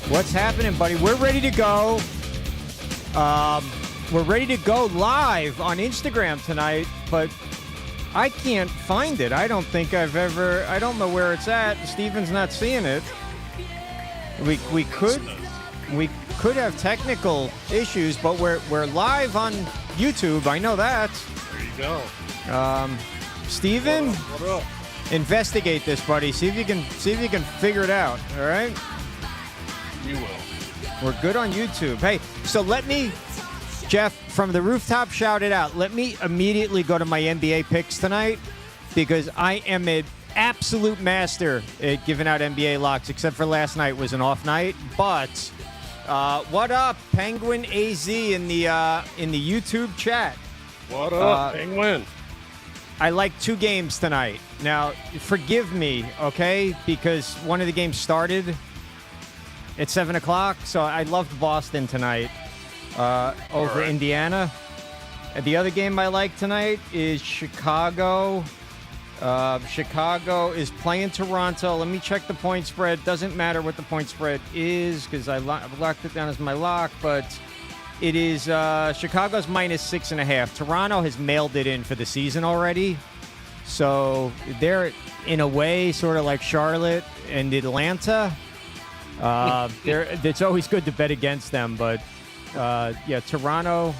What's happening, buddy? We're ready to go. We're ready to go live on Instagram tonight, but I can't find it. I don't think I don't know where it's at. Steven's not seeing it. We could have technical issues, but we're live on YouTube. I know that. There you go. Steven, What up? investigate this, buddy. See if you can figure it out. All right. You will. We're good on YouTube. Hey, so let me, Jeff, from the rooftop, shout it out. Let me immediately go to my NBA picks tonight because I am an absolute master at giving out NBA locks, except for last night was an off night. But what up, Penguin AZ in the YouTube chat? What up, Penguin? I like 2 games tonight. Now, forgive me, okay, because one of the games started at 7 o'clock, so I loved Boston tonight over right. Indiana. And the other game I like tonight is Chicago. Chicago is playing Toronto. Let me check the point spread. Doesn't matter what the point spread is because I've locked it down as my lock, but it is Chicago's -6.5. Toronto has mailed it in for the season already. So they're, in a way, sort of like Charlotte and Atlanta. It's always good to bet against them, but Toronto,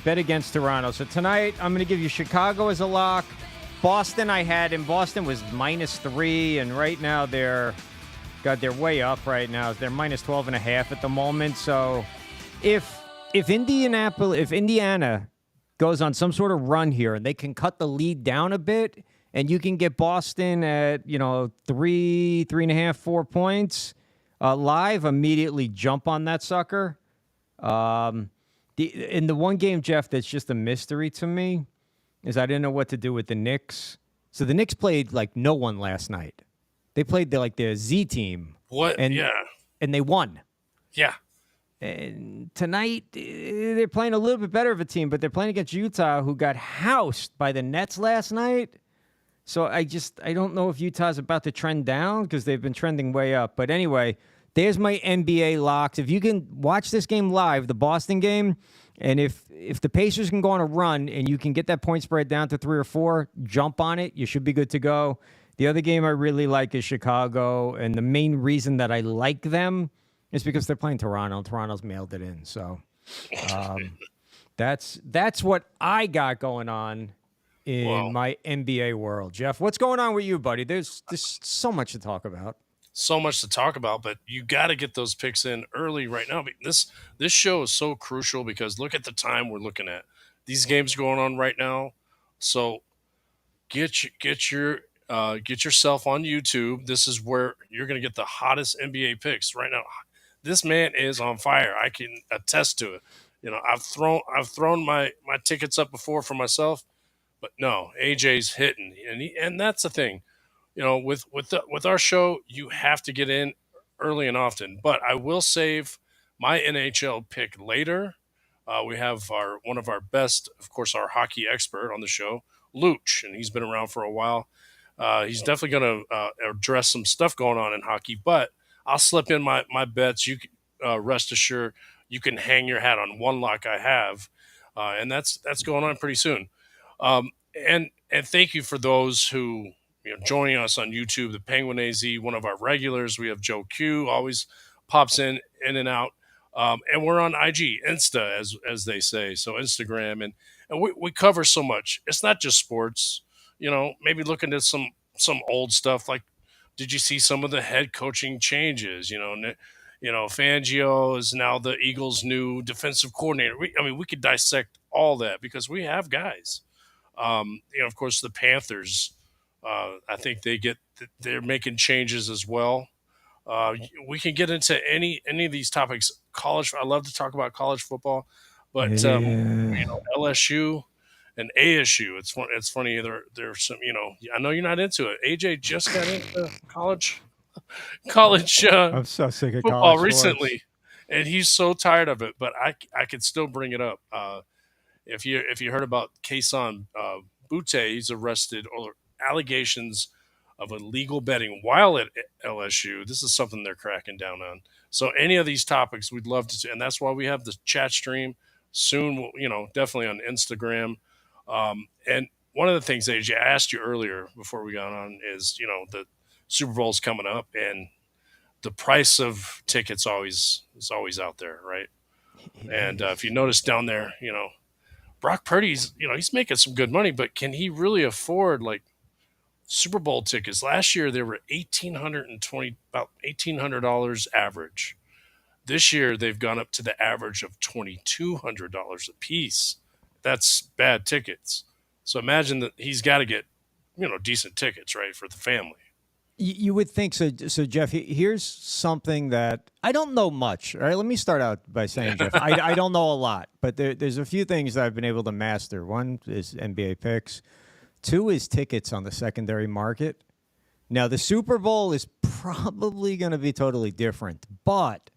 bet against Toronto. So tonight I'm going to give you Chicago as a lock. Boston I had, and Boston was -3, and right now they're way up right now. They're -12.5 at the moment. So if Indiana goes on some sort of run here and they can cut the lead down a bit, and you can get Boston at, 3.5, 4 points live, immediately jump on that sucker. In the one game, Jeff, that's just a mystery to me is I didn't know what to do with the Knicks. So the Knicks played like no one last night. They played their Z team. What? And they won. Yeah. And tonight, they're playing a little bit better of a team, but they're playing against Utah, who got housed by the Nets last night. So I don't know if Utah's about to trend down because they've been trending way up. But anyway, there's my NBA locks. If you can watch this game live, the Boston game, and if the Pacers can go on a run and you can get that point spread down to 3 or 4, jump on it. You should be good to go. The other game I really like is Chicago, and the main reason that I like them is because they're playing Toronto. Toronto's mailed it in. So that's what I got going on in my NBA world. Jeff, what's going on with you, buddy? There's so much to talk about. So much to talk about, but you got to get those picks in early right now. This show is so crucial because look at the time we're looking at. These games going on right now. So get yourself on YouTube. This is where you're going to get the hottest NBA picks right now. This man is on fire. I can attest to it. I've thrown my tickets up before for myself. But no, AJ's hitting, and that's the thing. With our show, you have to get in early and often. But I will save my NHL pick later. We have one of our best, of course, our hockey expert on the show, Luch, and he's been around for a while. He's definitely going to address some stuff going on in hockey. But I'll slip in my bets. You can rest assured you can hang your hat on one lock I have, and that's going on pretty soon. And thank you for those who joining us on YouTube. The Penguin AZ, one of our regulars. We have Joe Q, always pops in and out. And we're on IG, Insta, as they say, so Instagram, and we cover so much. It's not just sports. Maybe looking at some old stuff like, did you see some of the head coaching changes? Fangio is now the Eagles' new defensive coordinator. We could dissect all that because we have guys. Of course, the Panthers. I think they're making changes as well. We can get into any of these topics. College. I love to talk about college football, but LSU and ASU. It's funny. There's some. I know you're not into it. AJ just got into college. I'm so sick of football college recently, sports. and he's so tired of it. But I could still bring it up. If you heard about Kason Butte, he's arrested or allegations of illegal betting while at LSU. This is something they're cracking down on. So any of these topics, we'd love to, and that's why we have the chat stream soon. Definitely on Instagram. And one of the things that I asked you earlier before we got on is, the Super Bowl's coming up, and the price of tickets is always out there, right? And if you notice down there, Brock Purdy's, he's making some good money, but can he really afford like Super Bowl tickets? Last year they were about $1,800 average. This year they've gone up to the average of $2,200 a piece. That's bad tickets. So imagine that he's got to get, decent tickets, right, for the family. You would think so. So, Jeff, here's something that I don't know much. All right, let me start out by saying, Jeff, I don't know a lot, but there's a few things that I've been able to master. One is NBA picks. Two is tickets on the secondary market. Now, the Super Bowl is probably going to be totally different, but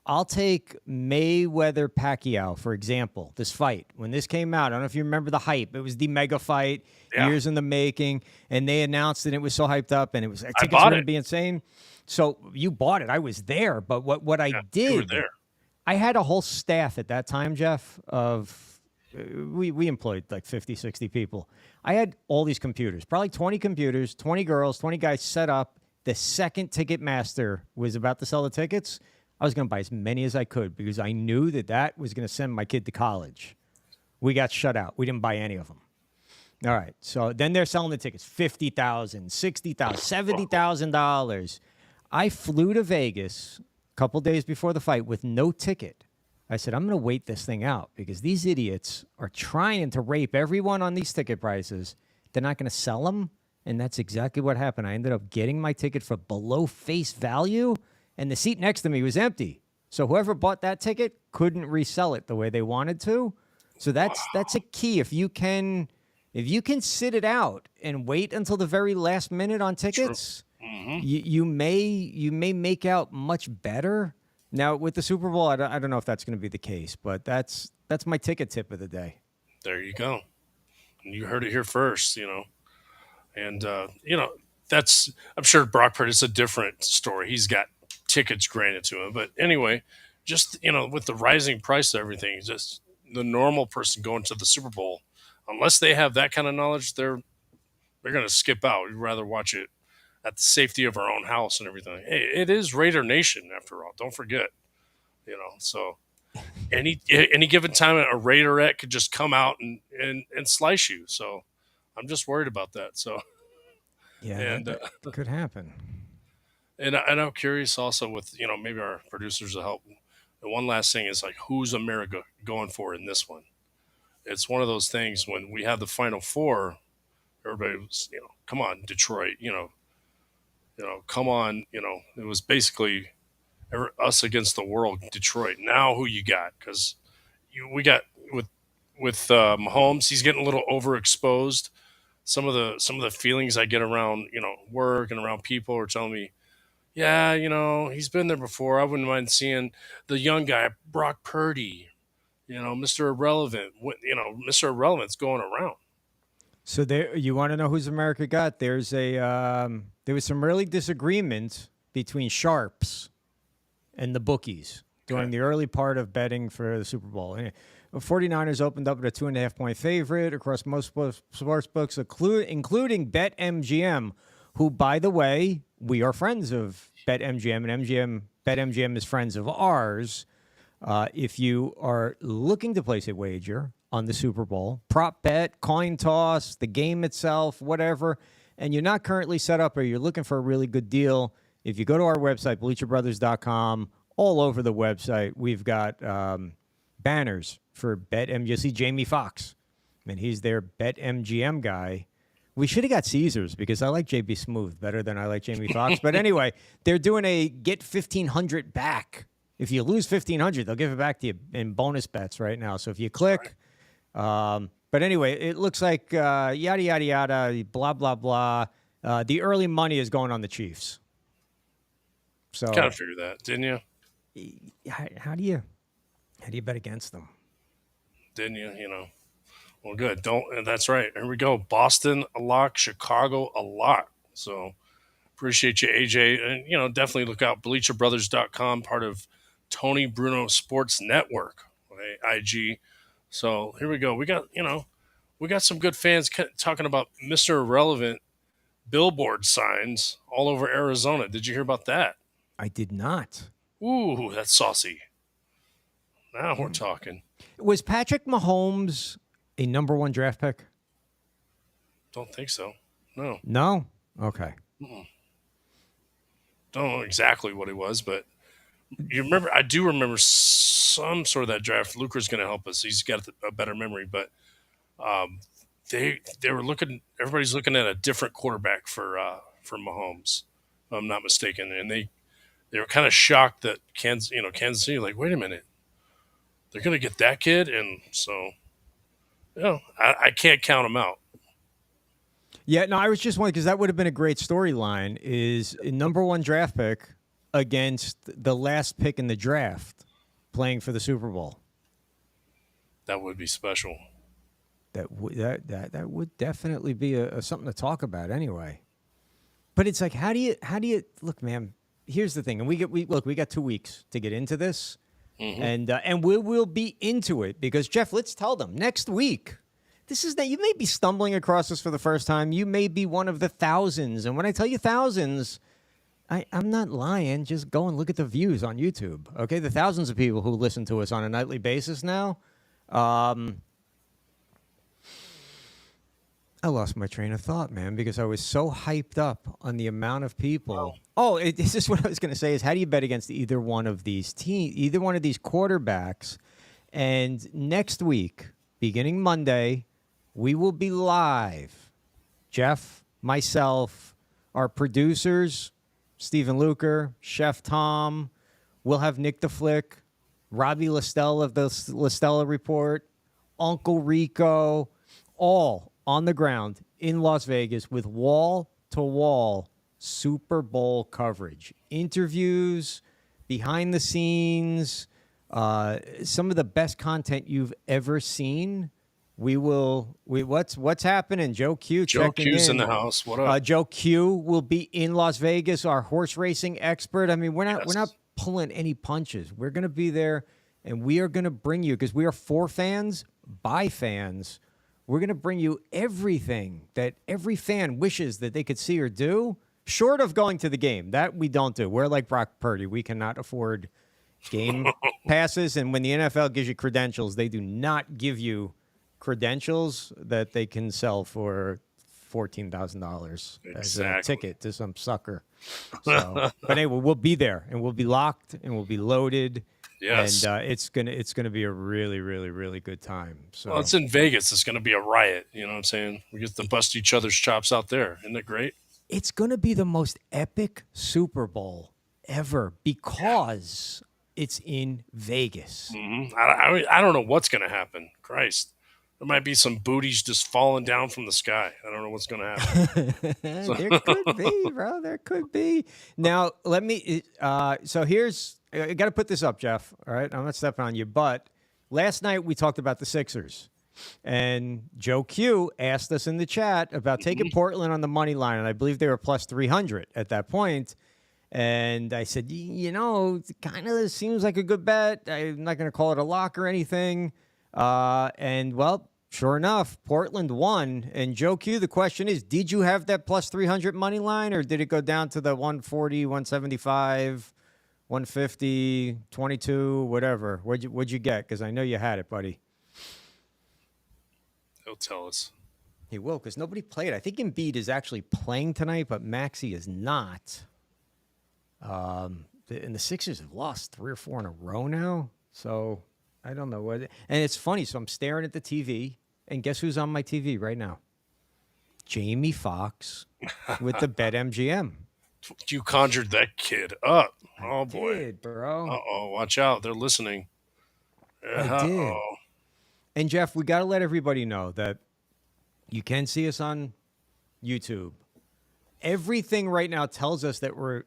I'll take Mayweather-Pacquiao, for example, this fight. When this came out, I don't know if you remember the hype. It was the mega fight, years in the making, and they announced it. It was so hyped up, and tickets were going to be insane. So you bought it. I was there. But what I did, you were there. I had a whole staff at that time, Jeff, we employed like 50, 60 people. I had all these computers, probably 20 computers, 20 girls, 20 guys set up. The second Ticketmaster was about to sell the tickets, I was going to buy as many as I could because I knew that was going to send my kid to college. We got shut out. We didn't buy any of them. All right. So then they're selling the tickets, $50,000, $60,000, $70,000. I flew to Vegas a couple days before the fight with no ticket. I said, I'm going to wait this thing out because these idiots are trying to rape everyone on these ticket prices. They're not going to sell them. And that's exactly what happened. I ended up getting my ticket for below face value, and the seat next to me was empty. So whoever bought that ticket couldn't resell it the way they wanted to. So that's a key. If you can sit it out and wait until the very last minute on tickets, you may make out much better. Now with the Super Bowl, I don't know if that's going to be the case, but that's my ticket tip of the day. There you go. And you heard it here first, And I'm sure Brock Purdy's a different story. He's got tickets granted to him, but anyway, just with the rising price of everything, just the normal person going to the Super Bowl, unless they have that kind of knowledge, they're going to skip out. We'd rather watch it at the safety of our own house and everything. Hey, it is Raider Nation after all. Don't forget, So any given time, a Raiderette could just come out and slice you. So I'm just worried about that. So yeah, and that could happen. And I'm curious also with, maybe our producers will help. And one last thing is like, who's America going for in this one? It's one of those things when we have the Final Four, everybody was, come on, Detroit, come on, it was basically us against the world, Detroit. Now who you got? Because we got with Mahomes, he's getting a little overexposed. Some of the feelings I get around, work and around people are telling me, yeah, he's been there before. I wouldn't mind seeing the young guy, Brock Purdy, Mr. Irrelevant. Mr. Irrelevant's going around. So there, you want to know who's America got? There was some really disagreement between sharps and the bookies during the early part of betting for the Super Bowl. And the 49ers opened up at a 2.5-point favorite across most sports books, including BetMGM, who, by the way, we are friends of BetMGM, and BetMGM is friends of ours. If you are looking to place a wager on the Super Bowl, prop bet, coin toss, the game itself, whatever, and you're not currently set up or you're looking for a really good deal, if you go to our website, bleacherbrothers.com, all over the website, we've got banners for BetMGM. You see Jamie Foxx, and he's their BetMGM guy. We should have got Caesars because I like JB Smooth better than I like Jamie Foxx. But anyway, they're doing a get $1,500 back. If you lose $1,500, they'll give it back to you in bonus bets right now. So if you click, but anyway, it looks like yada, yada, yada, blah, blah, blah. The early money is going on the Chiefs. So kind of figured that, didn't you? How do you bet against them? Didn't you? Well, good. That's right. Here we go. Boston a lock, Chicago a lock. So Appreciate you, AJ. And, definitely look out. BleacherBrothers.com, part of Tony Bruno Sports Network, IG. So here we go. We got some good fans talking about Mr. Irrelevant billboard signs all over Arizona. Did you hear about that? I did not. Ooh, that's saucy. Now we're talking. Was Patrick Mahomes a number 1 draft pick? Don't think so. No. No? Okay. Don't know exactly what it was, but I do remember some sort of that draft. Luker's going to help us. He's got a better memory, but they were looking. Everybody's looking at a different quarterback for Mahomes, if I'm not mistaken, and they were kind of shocked that Kansas City, like, wait a minute, they're going to get that kid, and so I can't count them out. Yeah, no, I was just wondering because that would have been a great storyline. Is a number 1 draft pick against the last pick in the draft, playing for the Super Bowl. That would be special. That would definitely be something to talk about anyway. But it's like, how do you look, man? Here's the thing, and we got 2 weeks to get into this, and we will be into it because Jeff, let's tell them next week. This is that you may be stumbling across this for the first time. You may be one of the thousands, and when I tell you thousands, I'm not lying. Just go and look at the views on YouTube. Okay, the thousands of people who listen to us on a nightly basis now. I lost my train of thought, man, because I was so hyped up on the amount of people. This is what I was going to say is how do you bet against either one of these teams, either one of these quarterbacks? And next week, beginning Monday, we will be live. Jeff, myself, our producers, Stephen Luker, Chef Tom. We'll have Nick the Flick, Robbie Listell of the Listella Report, Uncle Rico, all on the ground in Las Vegas with wall-to-wall Super Bowl coverage. Interviews, behind the scenes, some of the best content you've ever seen. What's happening? Joe Q checking in. Joe Q's in the house. What up? Joe Q will be in Las Vegas, our horse racing expert. I mean, we're not pulling any punches. We're going to be there, and we are going to bring you, because we are for fans, by fans, we're going to bring you everything that every fan wishes that they could see or do, short of going to the game. That we don't do. We're like Brock Purdy. We cannot afford game passes, and when the NFL gives you credentials, they do not give you credentials that they can sell for $14,000 as a ticket to some sucker. So, but anyway, we'll be there, and we'll be locked, and we'll be loaded. Yes, and it's gonna be a really, really, really good time. So, well, it's in Vegas. It's gonna be a riot. You know what I'm saying? We get to bust each other's chops out there. Isn't it great? It's gonna be the most epic Super Bowl ever because it's in Vegas. Mm-hmm. I don't know what's gonna happen. Christ. There might be some booties just falling down from the sky. I don't know what's going to happen. There could be, bro. There could be. Now, let me. So here's. I got to put this up, Jeff. All right, I'm not stepping on you. But last night we talked about the Sixers, and Joe Q asked us in the chat about taking Portland on the money line, and I believe they were plus 300 at that point. And I said, it kind of seems like a good bet. I'm not going to call it a lock or anything. And well, sure enough, Portland won. And Joe Q, the question is, did you have that plus 300 money line, or did it go down to the 140, 175, 150, 22, whatever? What'd you get? Because I know you had it, buddy. He'll tell us. He will, because nobody played. I think Embiid is actually playing tonight, but Maxey is not. And the Sixers have lost 3 or 4 in a row now. So I don't know what. And it's funny. So I'm staring at the TV, and guess who's on my TV right now? Jamie Foxx with the BetMGM. You conjured that kid up. Oh, boy. I did, bro. Uh-oh. Watch out. They're listening. I did. And, Jeff, we got to let everybody know that you can see us on YouTube. Everything right now tells us that we're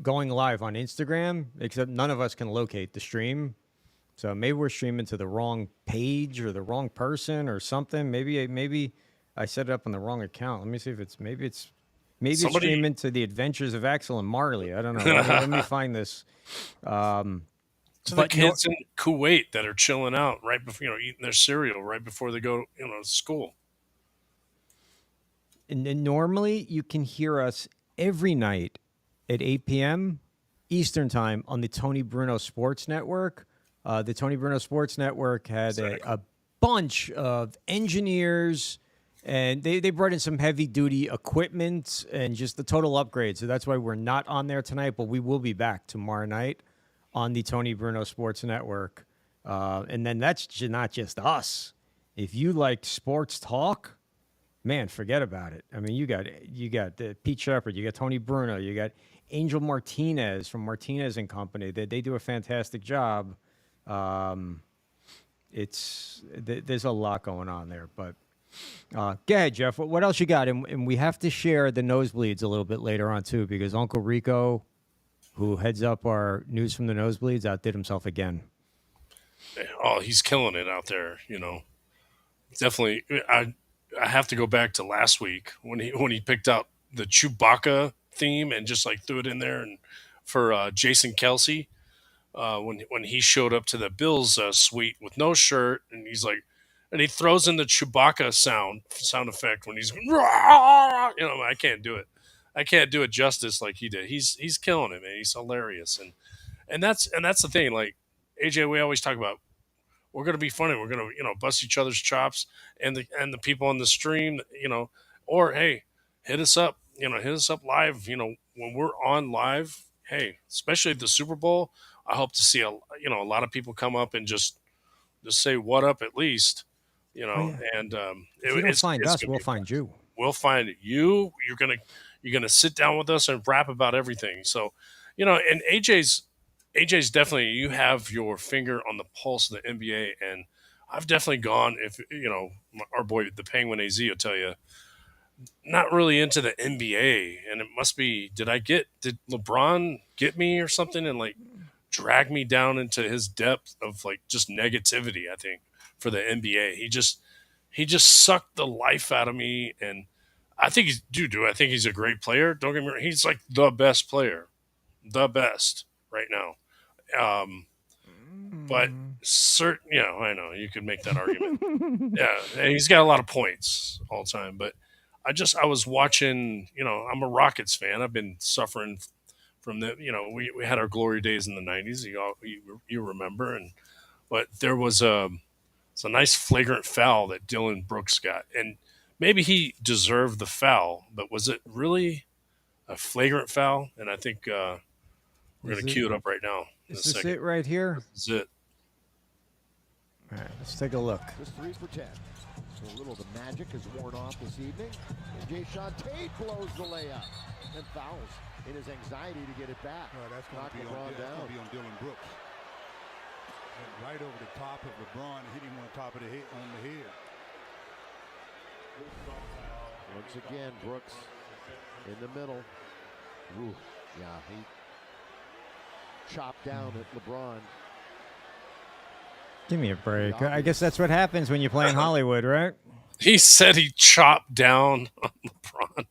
going live on Instagram, except none of us can locate the stream. So maybe we're streaming to the wrong page or the wrong person or something. Maybe I set it up on the wrong account. Let me see if maybe it's Maybe it's Somebody streaming to the Adventures of Axel and Marley. I don't know. Let me find this. to the But kids in Kuwait that are chilling out right before, eating their cereal right before they go, to school. And normally you can hear us every night at 8 p.m. Eastern time on the Tony Bruno Sports Network. The Tony Bruno Sports Network had a bunch of engineers, and they brought in some heavy-duty equipment and just the total upgrade. So that's why we're not on there tonight, but we will be back tomorrow night on the Tony Bruno Sports Network. And then that's not just us. If you like sports talk, man, forget about it. I mean, you got Pete Shepard, you got Tony Bruno, you got Angel Martinez from Martinez and Company. They do a fantastic job. There's a lot going on there, but go ahead, Jeff. What else you got? And we have to share the nosebleeds a little bit later on too, because Uncle Rico, who heads up our news from the nosebleeds, outdid himself again. Oh, he's killing it out there. Definitely. I have to go back to last week when he picked out the Chewbacca theme and just like threw it in there, and for Jason Kelsey. When he showed up to the Bills suite with no shirt, and he's like, and he throws in the Chewbacca sound effect when he's, I can't do it. I can't do it justice like he did. He's killing it, man. He's hilarious, and that's the thing. Like AJ, we always talk about, we're gonna be funny. We're gonna bust each other's chops, and the people on the stream, or hey, hit us up, hit us up live. When we're on live, hey, especially at the Super Bowl. I hope to see a lot of people come up and just say what up at least, And if you don't find us, we'll find you. We'll find you. You're gonna sit down with us and rap about everything. So, and AJ's definitely, you have your finger on the pulse of the NBA, and I've definitely gone. If our boy the Penguin AZ will tell you, not really into the NBA, and it must be. Did LeBron get me or something and like drag me down into his depth of like just negativity, I think, for the NBA. He just sucked the life out of me, and I think I think he's a great player. Don't get me wrong, he's like the best player. The best right now. But I know you could make that argument. Yeah, and he's got a lot of points all the time, but I was watching, I'm a Rockets fan. I've been suffering from we had our glory days in the 90s. You remember, but there was it's a nice flagrant foul that Dylan Brooks got, and maybe he deserved the foul, but was it really a flagrant foul? And I think we're going to cue it up right now. Is this it right here? This is it. All right, let's take a look. Just 3 for 10. So a little of the magic is worn off this evening. And Jayshawn Tate blows the layup and fouls in his anxiety to get it back. That's going to be on Dylan Brooks. And right over the top of LeBron, hit him on the top of the head, on the head. Once again, Brooks in the middle. Ooh, yeah, he chopped down at LeBron. Give me a break. I guess that's what happens when you play in Hollywood, right? He said he chopped down on LeBron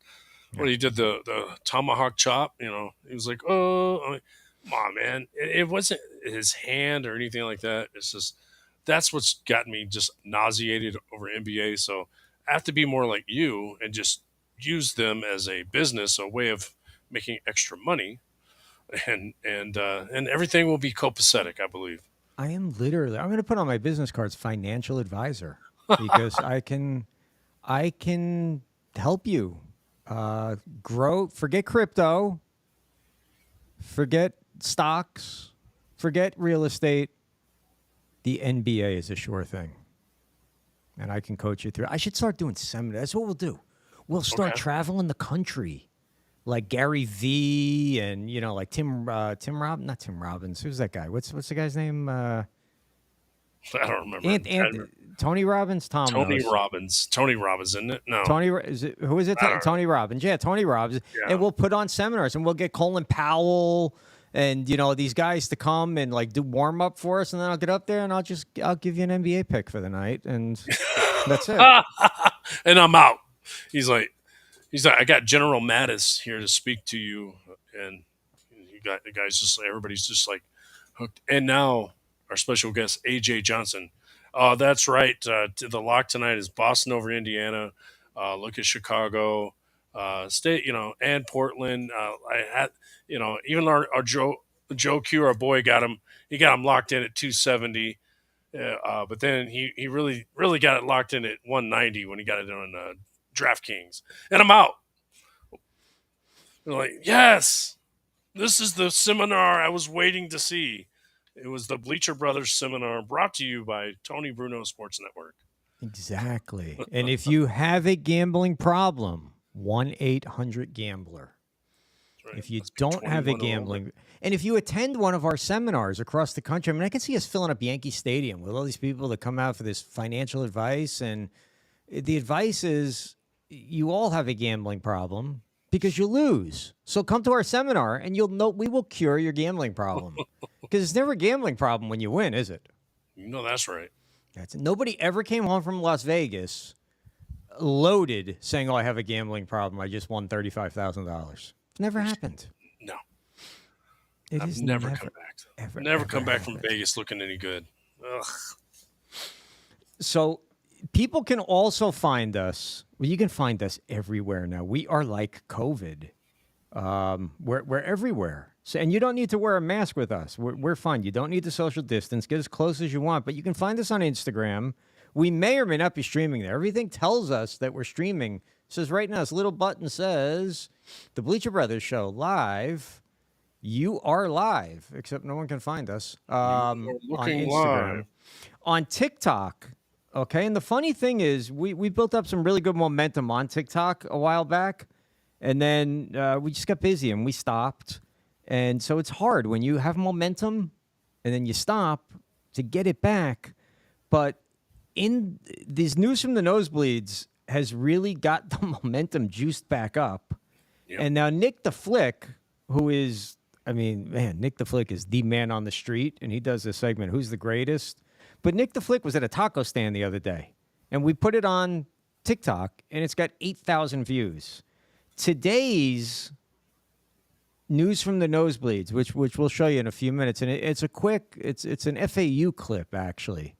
when he did the tomahawk chop. He was like, "Oh, come on, man!" It wasn't his hand or anything like that. It's just that's what's gotten me just nauseated over NBA. So I have to be more like you and just use them as a business, a way of making extra money, and everything will be copacetic, I believe. I'm going to put on my business cards financial advisor, because I can help you grow. Forget crypto, forget stocks, forget real estate. The NBA is a sure thing, and I can coach you through. I should start doing seminars. That's what we'll do. We'll start traveling the country, like Gary V, and like not Tim Robbins. Who's that guy? What's the guy's name? I don't remember. Tony Robbins. Tony Robbins, isn't it? No. Who is it? Tony Robbins. Yeah, Tony Robbins. Yeah. And we'll put on seminars, and we'll get Colin Powell and these guys to come and like do warm up for us, and then I'll get up there and I'll give you an NBA pick for the night, and that's it. And I'm out. He's like, He's like, I got General Mattis here to speak to you, and you got the guys just everybody's just like hooked. And now our special guest AJ Johnson. That's right. The lock tonight is Boston over Indiana. Look at Chicago, State, and Portland. I had, even our Joe Q, our boy, got him. He got him locked in at 270. But then he really got it locked in at 190 when he got it on DraftKings, and I'm out. They're like, yes, this is the seminar I was waiting to see. It was the Bleacher Brothers seminar brought to you by Tony Bruno Sports Network. Exactly. And if you have a gambling problem, 1-800-GAMBLER. Right. If you don't have a gambling, and if you attend one of our seminars across the country, I mean, I can see us filling up Yankee Stadium with all these people that come out for this financial advice. And the advice is you all have a gambling problem because you lose. So come to our seminar and you'll know we will cure your gambling problem because it's never a gambling problem when you win, is it? That's right. Nobody ever came home from Las Vegas loaded saying, oh, I have a gambling problem. I just won $35,000. Never happened. No. I've never come back. Never come back from Vegas looking any good. Ugh. So people can also find us. Well, you can find us everywhere now. We are like COVID. We're everywhere. So, and you don't need to wear a mask with us. We're fine. You don't need to social distance. Get as close as you want. But you can find us on Instagram. We may or may not be streaming there. Everything tells us that we're streaming. It says right now, this little button says, The Bleacher Brothers Show live. You are live, except no one can find us on Instagram. Live. On TikTok, okay? And the funny thing is we built up some really good momentum on TikTok a while back, and then we just got busy and we stopped. And so it's hard when you have momentum and then you stop to get it back. But in these news from the nosebleeds has really got the momentum juiced back up. Yep. And now Nick the Flick, who is, Nick the Flick is the man on the street, and he does this segment, Who's the Greatest? But Nick the Flick was at a taco stand the other day, and we put it on TikTok, and it's got 8,000 views. Today's news from the nosebleeds, which we'll show you in a few minutes, and it's it's an FAU clip, actually.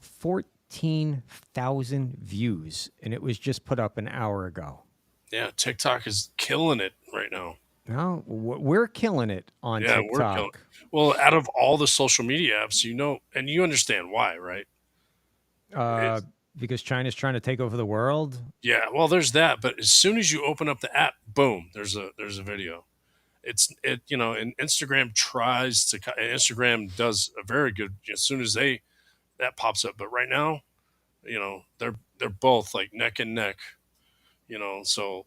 14,000 views, and it was just put up an hour ago. Yeah, TikTok is killing it right now. No, we're killing it on TikTok. We're killing it. Well, out of all the social media apps, and you understand why, right? Because China's trying to take over the world. Yeah, well, there's that. But as soon as you open up the app, boom, there's a video. And Instagram Instagram does a very good as soon as that pops up. But right now, they're both like neck and neck. So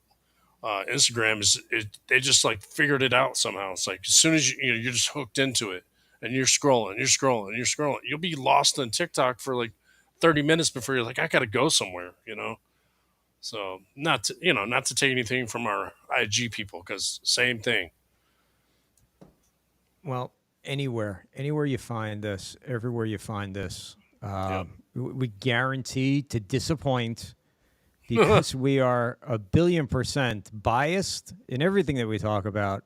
Instagram they just like figured it out somehow. It's like as soon as you're just hooked into it and you're scrolling, you'll be lost on TikTok for like 30 minutes before you're like, I gotta go somewhere, So not to take anything from our IG people, because same thing. Well, anywhere you find us, everywhere you find us, we guarantee to disappoint. Because we are 1,000,000,000% biased in everything that we talk about,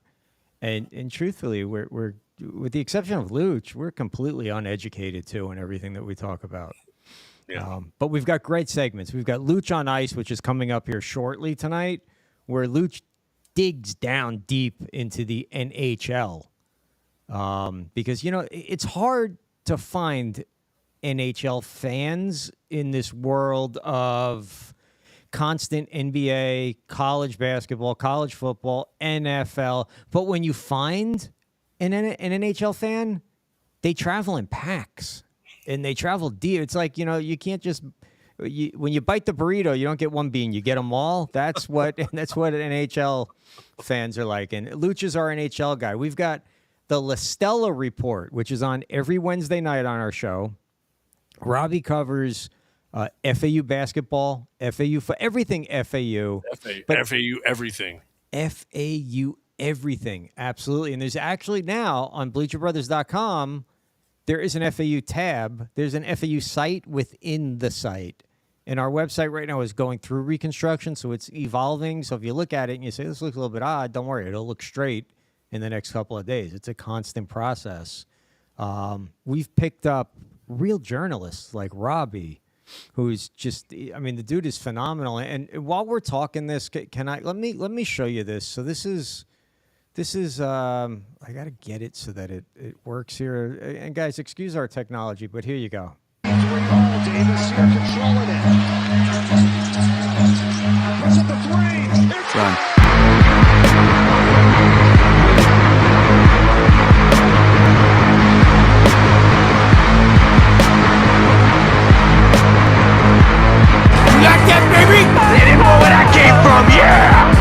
and truthfully, we're with the exception of Luch, we're completely uneducated too in everything that we talk about. Yeah. But we've got great segments. We've got Luch on Ice, which is coming up here shortly tonight, where Luch digs down deep into the NHL, because it's hard to find NHL fans in this world of constant NBA, college basketball, college football, NFL. But when you find an NHL fan, they travel in packs and they travel deep. It's like, you can't just, when you bite the burrito, you don't get one bean, you get them all. That's what NHL fans are like. And Luch is our NHL guy. We've got the La Stella Report, which is on every Wednesday night on our show. Robbie covers FAU basketball, FAU for everything FAU. FAU everything. FAU everything. Absolutely. And there's actually now on BleacherBrothers.com, there is an FAU tab. There's an FAU site within the site. And our website right now is going through reconstruction, so it's evolving. So if you look at it and you say, this looks a little bit odd, don't worry. It'll look straight in the next couple of days. It's a constant process. We've picked up real journalists like Robbie, who's just, I mean, the dude is phenomenal. And while we're talking this, let me show you this. So this is I got to get it so that it works here. And guys, excuse our technology, but here you go. Davis here controlling it. Puts up the three. It's Run. You like that, baby? Anymore where I came from, yeah!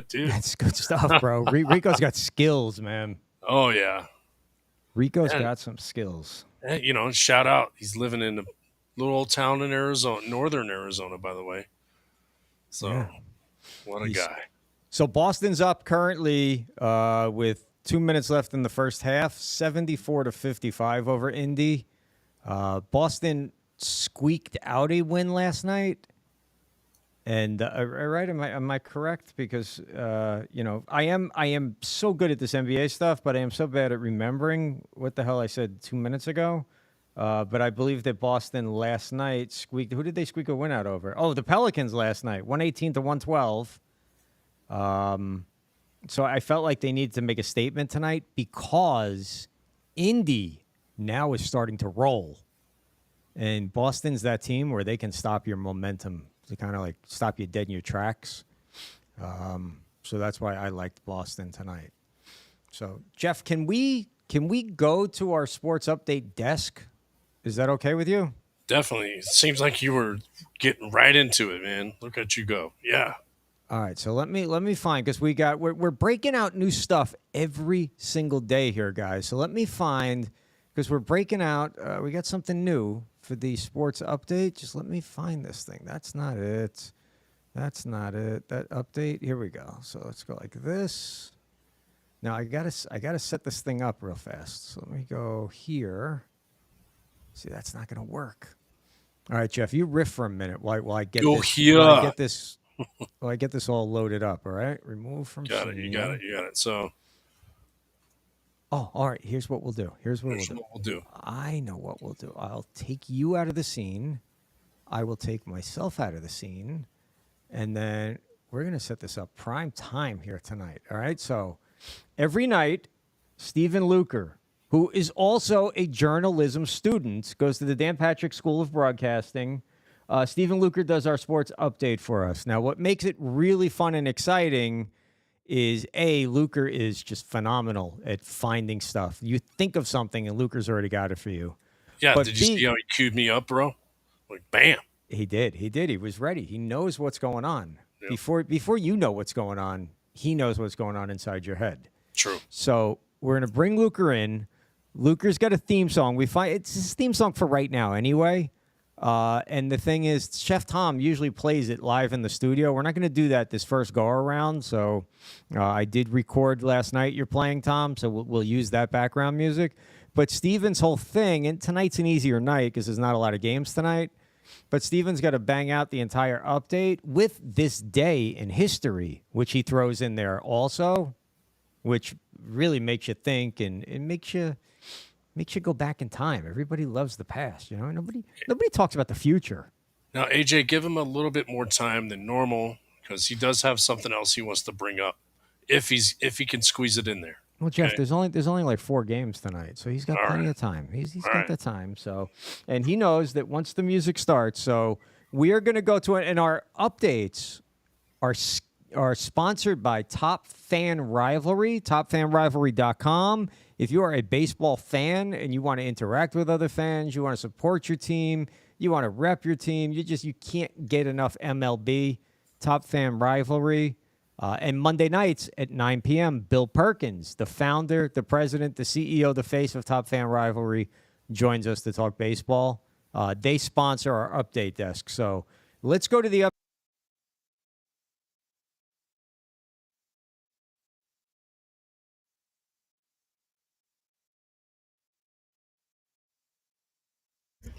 Dude. That's good stuff, bro. Rico's got skills, man. Oh yeah, Rico's got some skills. and, shout out. He's living in a little old town in Arizona, northern Arizona, by the way. So, Yeah. What a guy. So Boston's up currently with 2 minutes left in the first half, 74-55 over Indy. Boston squeaked out a win last night. And right, am I correct? Because I am so good at this NBA stuff, but I am so bad at remembering what the hell I said 2 minutes ago. But I believe that Boston last night squeaked. Who did they squeak a win out over? Oh, the Pelicans last night, 118-112. So I felt like they needed to make a statement tonight because Indy now is starting to roll, and Boston's that team where they can stop your momentum. To kind of like stop you dead in your tracks. So that's why I liked Boston tonight. So, Jeff, can we go to our sports update desk? Is that okay with you? Definitely. It seems like you were getting right into it, man. Look at you go. Yeah. All right, so let me find, because we're breaking out new stuff every single day here, guys. So let me find, because we're breaking out, we got something new for the sports update. Just let me find this thing. That's not it. That's not it. That update. Here we go. So let's go like this. Now I gotta set this thing up real fast. So let me go here. See, that's not gonna work. All right, Jeff, you riff for a minute while I get Go this. here. While I get this. Well, I get this all loaded up. All right, remove from. Got it. You got it. You got it. So. Oh, all right. Here's what we'll do. Here's what we'll do. I know what we'll do. I'll take you out of the scene. I will take myself out of the scene. And then we're going to set this up prime time here tonight. All right. So every night, Stephen Luker, who is also a journalism student, goes to the Dan Patrick School of Broadcasting. Stephen Luker does our sports update for us. Now, what makes it really fun and exciting is Luker is just phenomenal at finding stuff. You think of something and Luker's already got it for you. Yeah, but did you see how he queued me up, bro? Like, bam. He did. He was ready. He knows what's going on. Yep. Before you know what's going on, he knows what's going on inside your head. True. So we're going to bring Luker in. Luker's got a theme song. It's his theme song for right now anyway. And the thing is, Chef Tom usually plays it live in the studio. We're not going to do that this first go-around. So I did record last night you're playing, Tom, so we'll use that background music. But Steven's whole thing, and tonight's an easier night because there's not a lot of games tonight, but Steven's got to bang out the entire update with this day in history, which he throws in there also, which really makes you think and it makes you go back in time. Everybody loves the past, Nobody talks about the future. Now, AJ, give him a little bit more time than normal because he does have something else he wants to bring up if he can squeeze it in there. Well, Jeff, Okay. there's only like 4 games tonight, so he's got plenty of time. He's got the time. So, and he knows that once the music starts. So we are going to go to it, and our updates are sponsored by Top Fan Rivalry, topfanrivalry.com. If you are a baseball fan and you want to interact with other fans, you want to support your team, you want to rep your team, you can't get enough MLB. Top Fan Rivalry. And Monday nights at 9 p.m., Bill Perkins, the founder, the president, the CEO, the face of Top Fan Rivalry, joins us to talk baseball. They sponsor our update desk. So let's go to the up.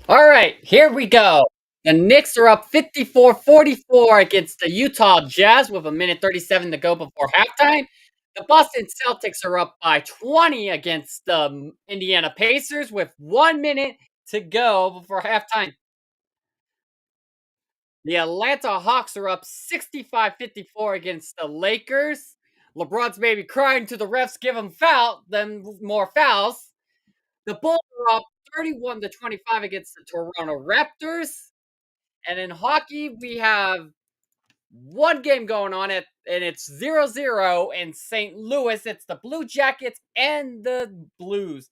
All right, here we go. The Knicks are up 54-44 against the Utah Jazz with 1:37 to go before halftime. The Boston Celtics are up by 20 against the Indiana Pacers with 1 minute to go before halftime. The Atlanta Hawks are up 65-54 against the Lakers. LeBron's maybe crying to the refs, give him more fouls. The Bulls are up 31-25 against the Toronto Raptors. And in hockey, we have one game going on, and it's 0-0 in St. Louis. It's the Blue Jackets and the Blues.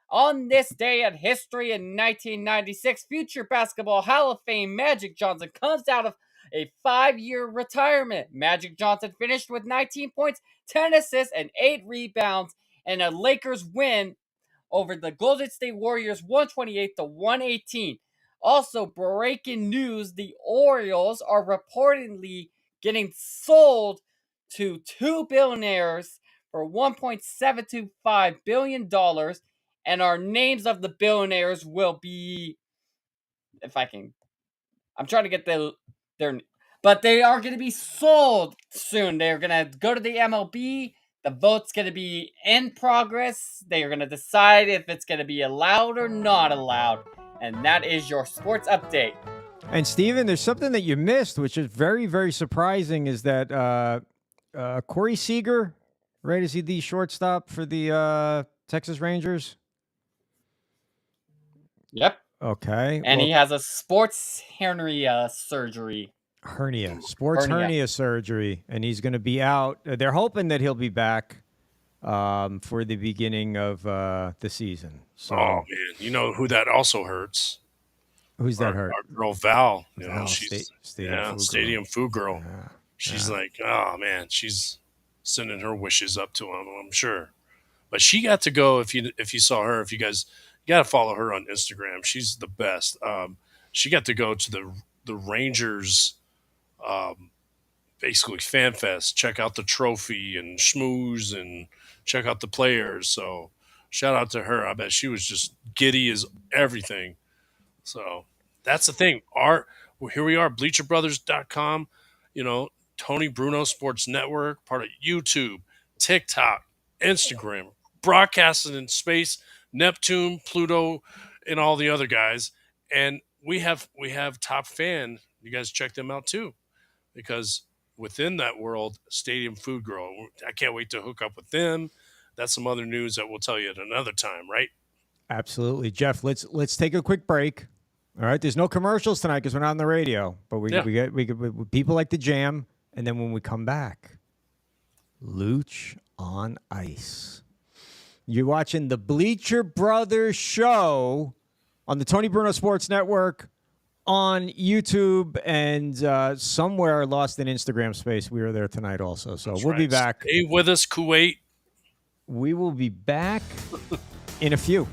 On this day in history in 1996, future Basketball Hall of Fame Magic Johnson comes out of a 5-year retirement. Magic Johnson finished with 19 points, 10 assists, and 8 rebounds, and a Lakers win over the Golden State Warriors 128-118. Also, breaking news, the Orioles are reportedly getting sold to two billionaires for $1.725 billion. And our names of the billionaires will be, if I can, I'm trying to get their, but they are going to be sold soon. They're going to go to the MLB. The vote's going to be in progress. They are going to decide if it's going to be allowed or not allowed. And that is your sports update. And Steven, there's something that you missed, which is very, very surprising, is that Corey Seager, right? Is he the shortstop for the Texas Rangers? Yep. Okay. And he has a sports hernia surgery. Sports hernia surgery, and he's going to be out. They're hoping that he'll be back for the beginning of the season. So, Oh man, you know who that also hurts? Who's that hurt? Our girl Val. You know, Val, she's Stadium Food Girl. Yeah. She's like, oh man, she's sending her wishes up to him, I'm sure. But she got to go. If you saw her, if you guys, you got to follow her on Instagram. She's the best. She got to go to the Rangers, basically fan fest. Check out the trophy and schmooze and check out the players. So shout out to her. I bet she was just giddy as everything. So that's the thing. Here we are, bleacherbrothers.com, Tony Bruno Sports Network, part of YouTube, TikTok, Instagram, broadcasting in space, Neptune, Pluto, and all the other guys. And we have Top Fan. You guys check them out too, because within that world, Stadium Food Girl, I can't wait to hook up with them. That's some other news that we'll tell you at another time, right? Absolutely, Jeff. Let's take a quick break. All right, there's no commercials tonight because we're not on the radio, but we get people like the jam, and then when we come back, Luch on ice. You're watching the Bleacher Brothers show on the Tony Bruno Sports Network, on YouTube, and somewhere lost in Instagram space. We were there tonight also, so we'll be back. Stay with us, Kuwait. We will be back in a few.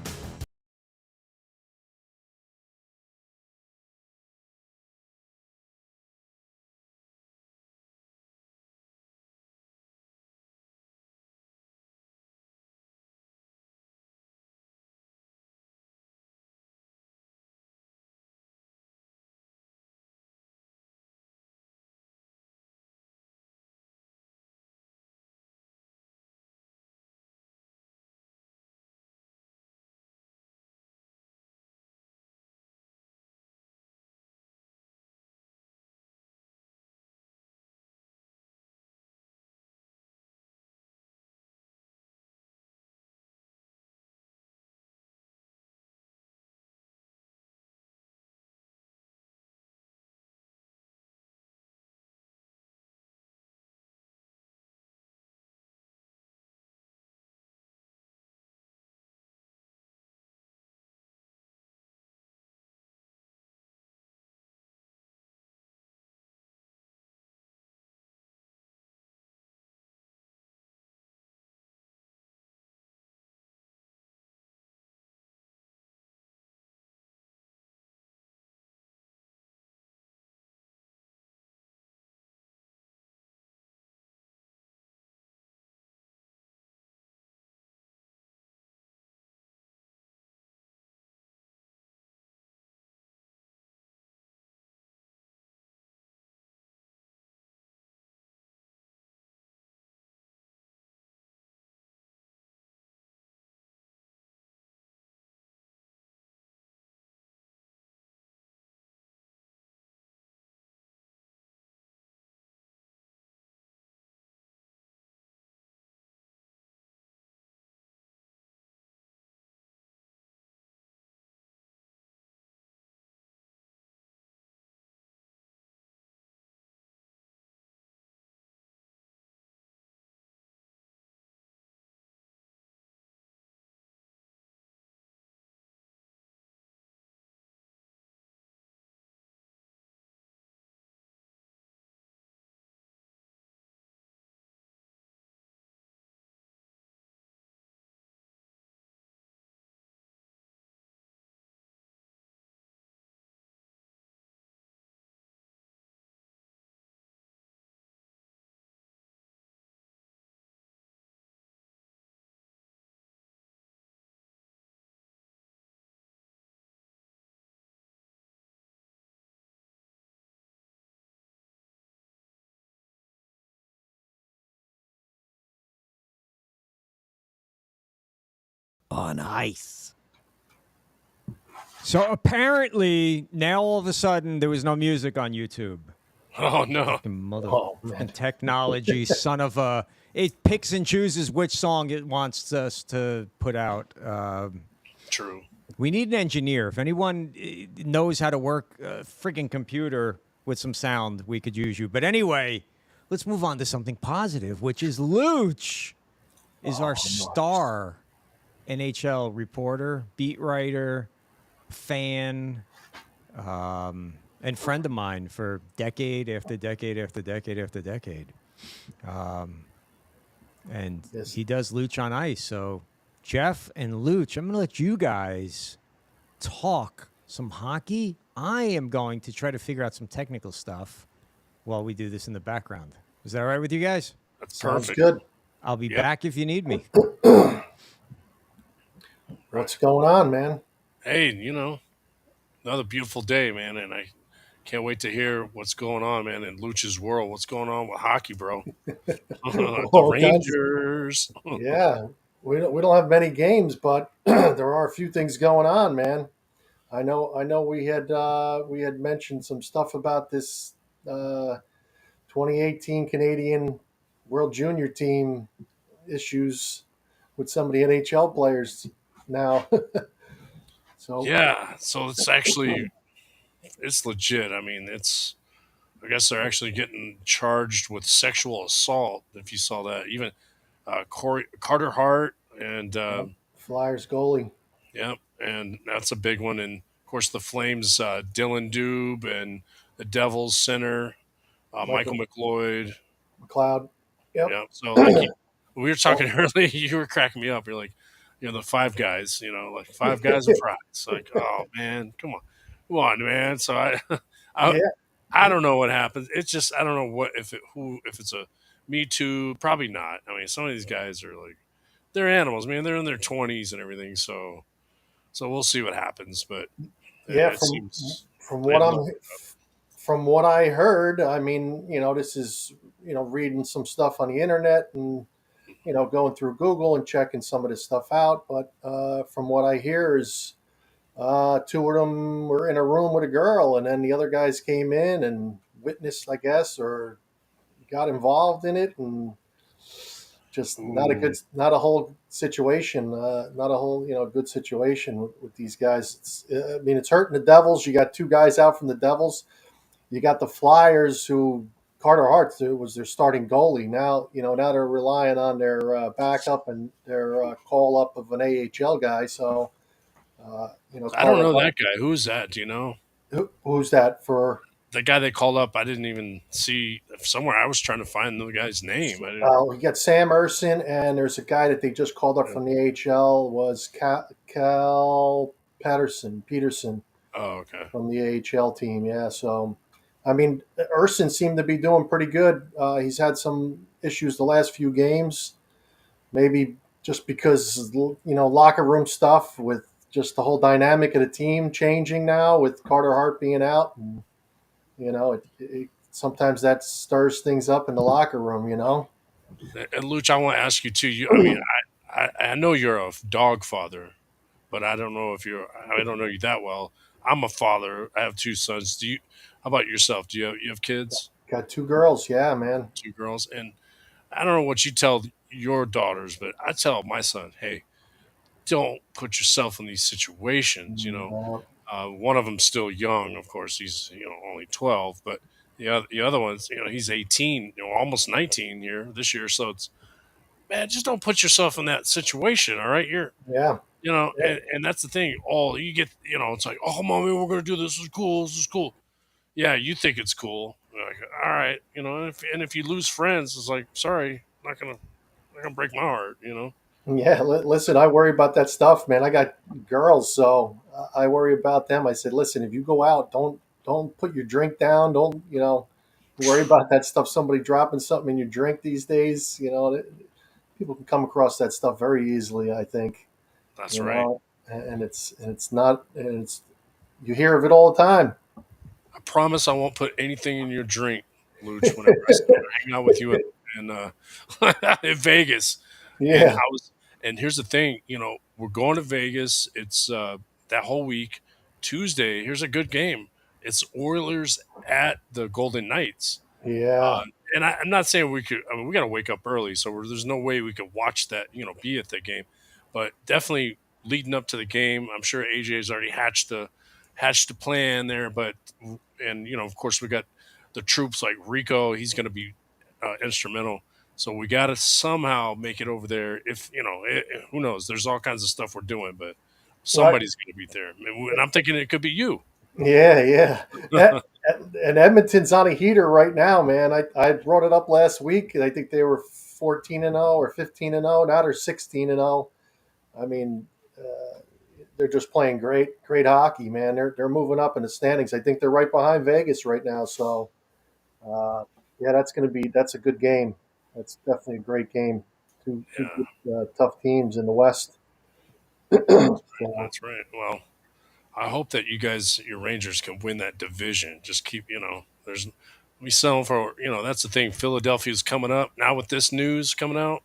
on ice. So apparently, now all of a sudden, there was no music on YouTube. Oh no! Fucking mother Oh, man. technology, son of a. It picks and chooses which song it wants us to put out. True. We need an engineer. If anyone knows how to work a friggin' computer with some sound, we could use you. But anyway, let's move on to something positive, which is Luch is our star NHL reporter, beat writer, fan, and friend of mine for decade after decade after decade after decade. And Yes. he does Luch on ice. So Jeff and Luch, I'm going to let you guys talk some hockey. I am going to try to figure out some technical stuff while we do this in the background. Is that all right with you guys? That's Sounds perfect. good. I'll be Yep. back if you need me. What's going on, man? Hey, another beautiful day, man, and I can't wait to hear what's going on, man, in Luch's world. What's going on with hockey, bro? The All kinds. Rangers. Yeah, we don't have many games, but there are a few things going on, man. I know. We had mentioned some stuff about this 2018 Canadian World Junior Team issues with some of the NHL players now. So Yeah, so it's legit. I mean, I guess they're actually getting charged with sexual assault. If you saw that, even Carter Hart and Flyers goalie. yeah, and that's a big one. And of course, the Flames, Dylan Dube, and the Devils center, Michael McLeod. McLeod. Yep. Yeah, so like we were talking earlier, you were cracking me up. You're like, the five guys, like five guys of pride. It's like, oh man, come on, man. So I, Yeah. I don't know what happens. It's just I don't know if it's a Me Too. Probably not. I mean, some of these guys are like they're animals, man. They're in their 20s and everything. So we'll see what happens. But Yeah, it seems from they what have I'm from what I heard, I mean, this is reading some stuff on the internet and going through Google and checking some of this stuff out. But from what I hear is two of them were in a room with a girl, and then the other guys came in and witnessed, I guess, or got involved in it, and just not a whole situation, not a whole good situation with these guys. I mean, it's hurting the Devils. You got two guys out from the Devils. You got the Flyers, who Carter Hart was their starting goalie. Now now they're relying on their backup and their call up of an AHL guy. So I don't know that guy. Who's that? Do you know? Who's that for? The guy they called up, I didn't even see somewhere. I was trying to find the guy's name. I didn't. You got Sam Urson, and there's a guy that they just called up from the AHL was Cal Peterson Oh, okay. from the AHL team. Yeah, so I mean, Urson seemed to be doing pretty good. He's had some issues the last few games, maybe just because locker room stuff with just the whole dynamic of the team changing now with Carter Hart being out, and sometimes that stirs things up in the locker room. And Luch, I want to ask you too. I mean, I know you're a dog father, but I don't know I don't know you that well. I'm a father. I have two sons. How about yourself? Do you have kids? Got two girls. Yeah, man. Two girls. And I don't know what you tell your daughters, but I tell my son, hey, don't put yourself in these situations. One of them's still young, of course. He's only 12, but the other one's he's 18, almost 19 here this year. So it's man, just don't put yourself in that situation. All right, Yeah. and that's the thing. All you get, it's like, oh, mommy, we're gonna do this. This is cool. This is cool. Yeah, you think it's cool. You're like, all right, and if you lose friends, it's like, sorry, not gonna break my heart. Yeah, listen, I worry about that stuff, man. I got girls, so I worry about them. I said, listen, if you go out, don't put your drink down. Don't worry about that stuff. Somebody dropping something in your drink these days. People can come across that stuff very easily. I think. That's right. And it's not. And it's you hear of it all the time. I promise I won't put anything in your drink, Luch, whenever I hang out with you in Vegas. Yeah. And here's the thing, we're going to Vegas. It's that whole week. Tuesday, here's a good game. It's Oilers at the Golden Knights. Yeah. And I'm not saying we could. I mean, we got to wake up early, so there's no way we could watch that. Be at the game, but definitely leading up to the game, I'm sure AJ's already hatched the plan there. But of course, we got the troops like Rico. He's going to be instrumental. So we got to somehow make it over there. If who knows? There's all kinds of stuff we're doing, but somebody's going to be there. And I'm thinking it could be you. Yeah, yeah. And Edmonton's on a heater right now, man. I brought it up last week, and I think they were 14-0 or 15-0. Now they're 16-0. I mean, they're just playing great hockey, man. They're moving up in the standings. I think they're right behind Vegas right now. So, yeah, that's a good game. That's definitely a great game. Two good, tough teams in the West. So, That's right. Well, I hope that your Rangers can win that division. Just keep, there's we sell for, that's the thing. Philadelphia's coming up now with this news coming out.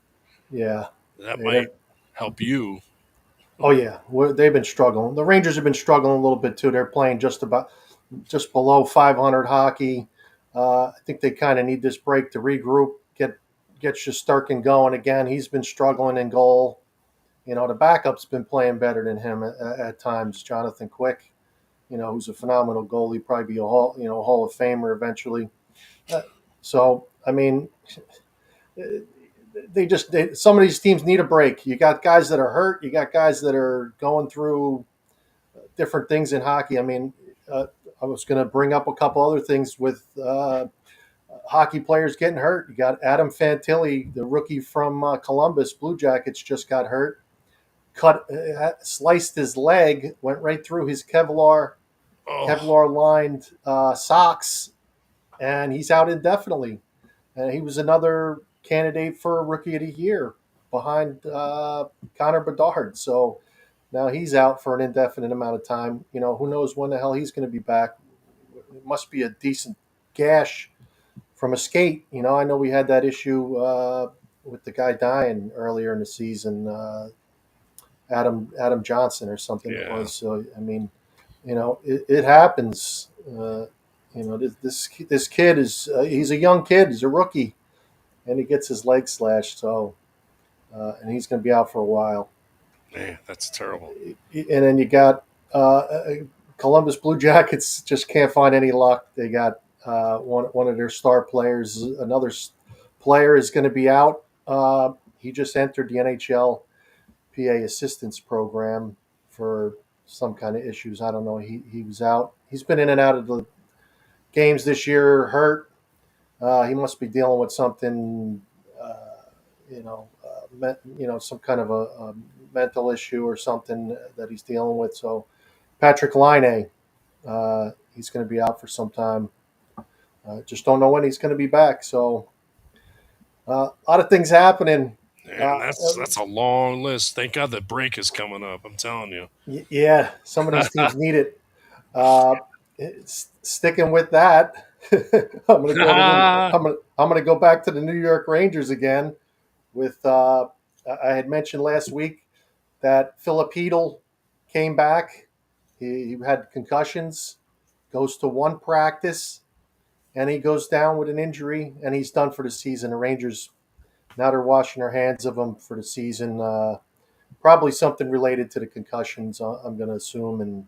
yeah. That might help you. Oh yeah, they've been struggling. The Rangers have been struggling a little bit too. They're playing just below 500 hockey. I think they kind of need this break to regroup, get Shesterkin going again. He's been struggling in goal. The backup's been playing better than him at times. Jonathan Quick, who's a phenomenal goalie, probably be a Hall of Famer eventually. So I mean, some of these teams need a break. You got guys that are hurt. You got guys that are going through different things in hockey. I mean, I was going to bring up a couple other things with hockey players getting hurt. You got Adam Fantilli, the rookie from Columbus Blue Jackets, just got hurt. Sliced his leg, went right through his Kevlar lined socks, and he's out indefinitely. And he was another candidate for Rookie of the Year behind Connor Bedard. So now he's out for an indefinite amount of time. Who knows when the hell he's going to be back. It must be a decent gash from a skate. I know we had that issue with the guy dying earlier in the season, Adam Johnson or something it was. So, I mean, it happens. This kid he's a young kid. He's a rookie, and he gets his leg slashed. So, and he's going to be out for a while. Man, that's terrible. And then you got Columbus Blue Jackets just can't find any luck. They got one of their star players. Another player is going to be out. He just entered the NHL PA assistance program for some kind of issues. I don't know. He was out. He's been in and out of the games this year, hurt. He must be dealing with something, some kind of a mental issue or something that he's dealing with. So Patrick Laine, he's going to be out for some time. Just don't know when he's going to be back. So a lot of things happening. Man, that's a long list. Thank God the break is coming up. I'm telling you. Yeah, some of these teams need it. Sticking with that, I'm going to go back to the New York Rangers again. With I had mentioned last week that Philip Hedl came back. He had concussions, goes to one practice, and he goes down with an injury, and he's done for the season. The Rangers, now they're washing their hands of him for the season. Probably something related to the concussions, I'm going to assume. And,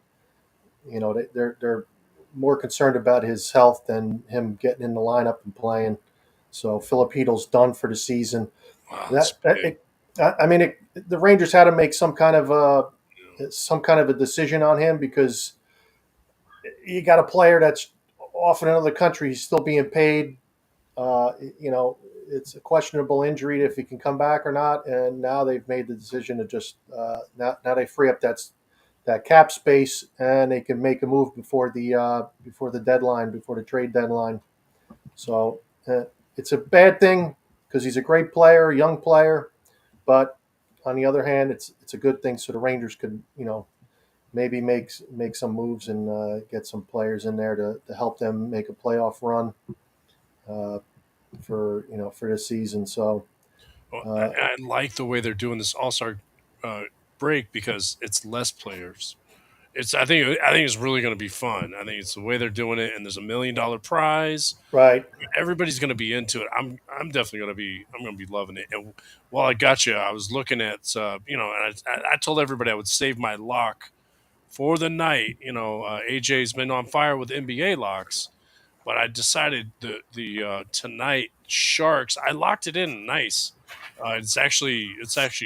they're more concerned about his health than him getting in the lineup and playing. So Philip Hedl's done for the season. Wow, The Rangers had to make some kind of a decision on him, because you got a player that's off in another country. He's still being paid. It's a questionable injury if he can come back or not. And now they've made the decision to just now they free up that cap space, and they can make a move before the deadline, before the trade deadline. So it's a bad thing because he's a great player, young player, but on the other hand, it's a good thing. So the Rangers could, maybe make some moves and get some players in there to help them make a playoff run for this season. So I like the way they're doing this All-Star break because it's less players. I think it's really going to be fun. I think it's the way they're doing it, and there's $1 million prize. Right. Everybody's going to be into it. I'm definitely going to be. I'm going to be loving it. And while I got you, I was looking at and I told everybody I would save my lock for the night. AJ's been on fire with NBA locks, but I decided the tonight Sharks. I locked it in nice. It's actually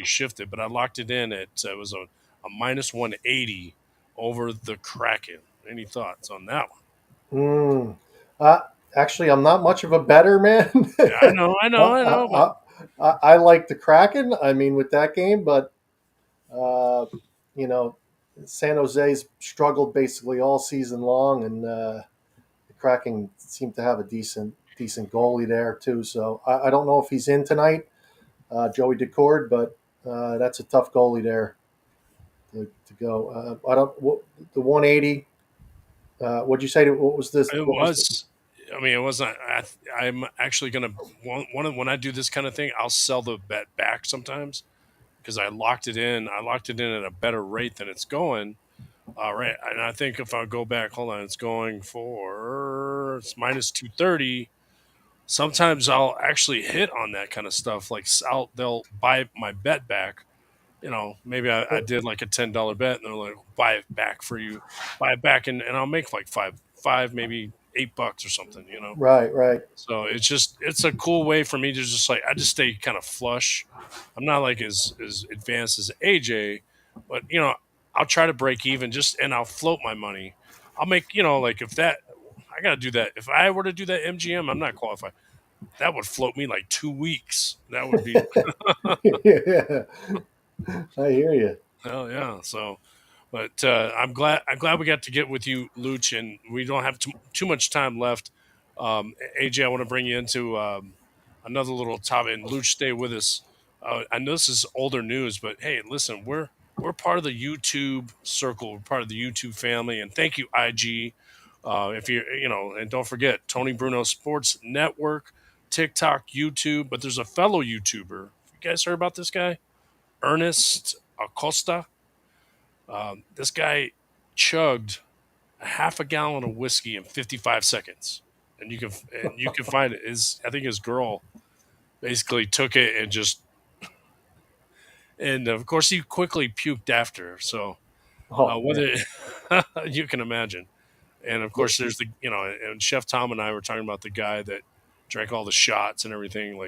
shifted, but I locked it in at it was a minus 180 over the Kraken. Any thoughts on that one? Actually, I'm not much of a bettor, man. Yeah, I know. I like the Kraken. I mean, with that game, but San Jose's struggled basically all season long, and the Kraken seem to have a decent goalie there too. So I don't know if he's in tonight, Joey Decord, but that's a tough goalie there to go. The 180. What'd you say? What was this? It wasn't. I'm actually gonna when I do this kind of thing, I'll sell the bet back sometimes because I locked it in. I locked it in at a better rate than it's going. Right, and I think if I go back, hold on, it's going it's minus 230. Sometimes I'll actually hit on that kind of stuff. Like they'll buy my bet back. Maybe I did like a $10 bet, and they're like, buy it back for you, buy it back, and I'll make like five, maybe $8 or something. Right. So it's a cool way for me to just I just stay kind of flush. I'm not like as advanced as AJ, but I'll try to break even and I'll float my money. I'll make like if that I gotta do that. If I were to do that MGM, I'm not qualified. That would float me like 2 weeks. That would be Yeah, I hear you. hell yeah. So, but I'm glad we got to get with you, Luch, and we don't have too much time left. AJ, I want to bring you into another little topic, and Luch, stay with us. I know this is older news, but hey, listen, we're part of the YouTube circle. We're part of the YouTube family, and thank you, IG. If and don't forget Tony Bruno Sports Network, TikTok, YouTube. But there's a fellow YouTuber. You guys heard about this guy, Ernest Acosta? This guy chugged a half a gallon of whiskey in 55 seconds, and you can find it. I think his girl basically took it and just. And of course, he quickly puked after. So, whether you can imagine, and of course, there's and Chef Tom and I were talking about the guy that drank all the shots and everything.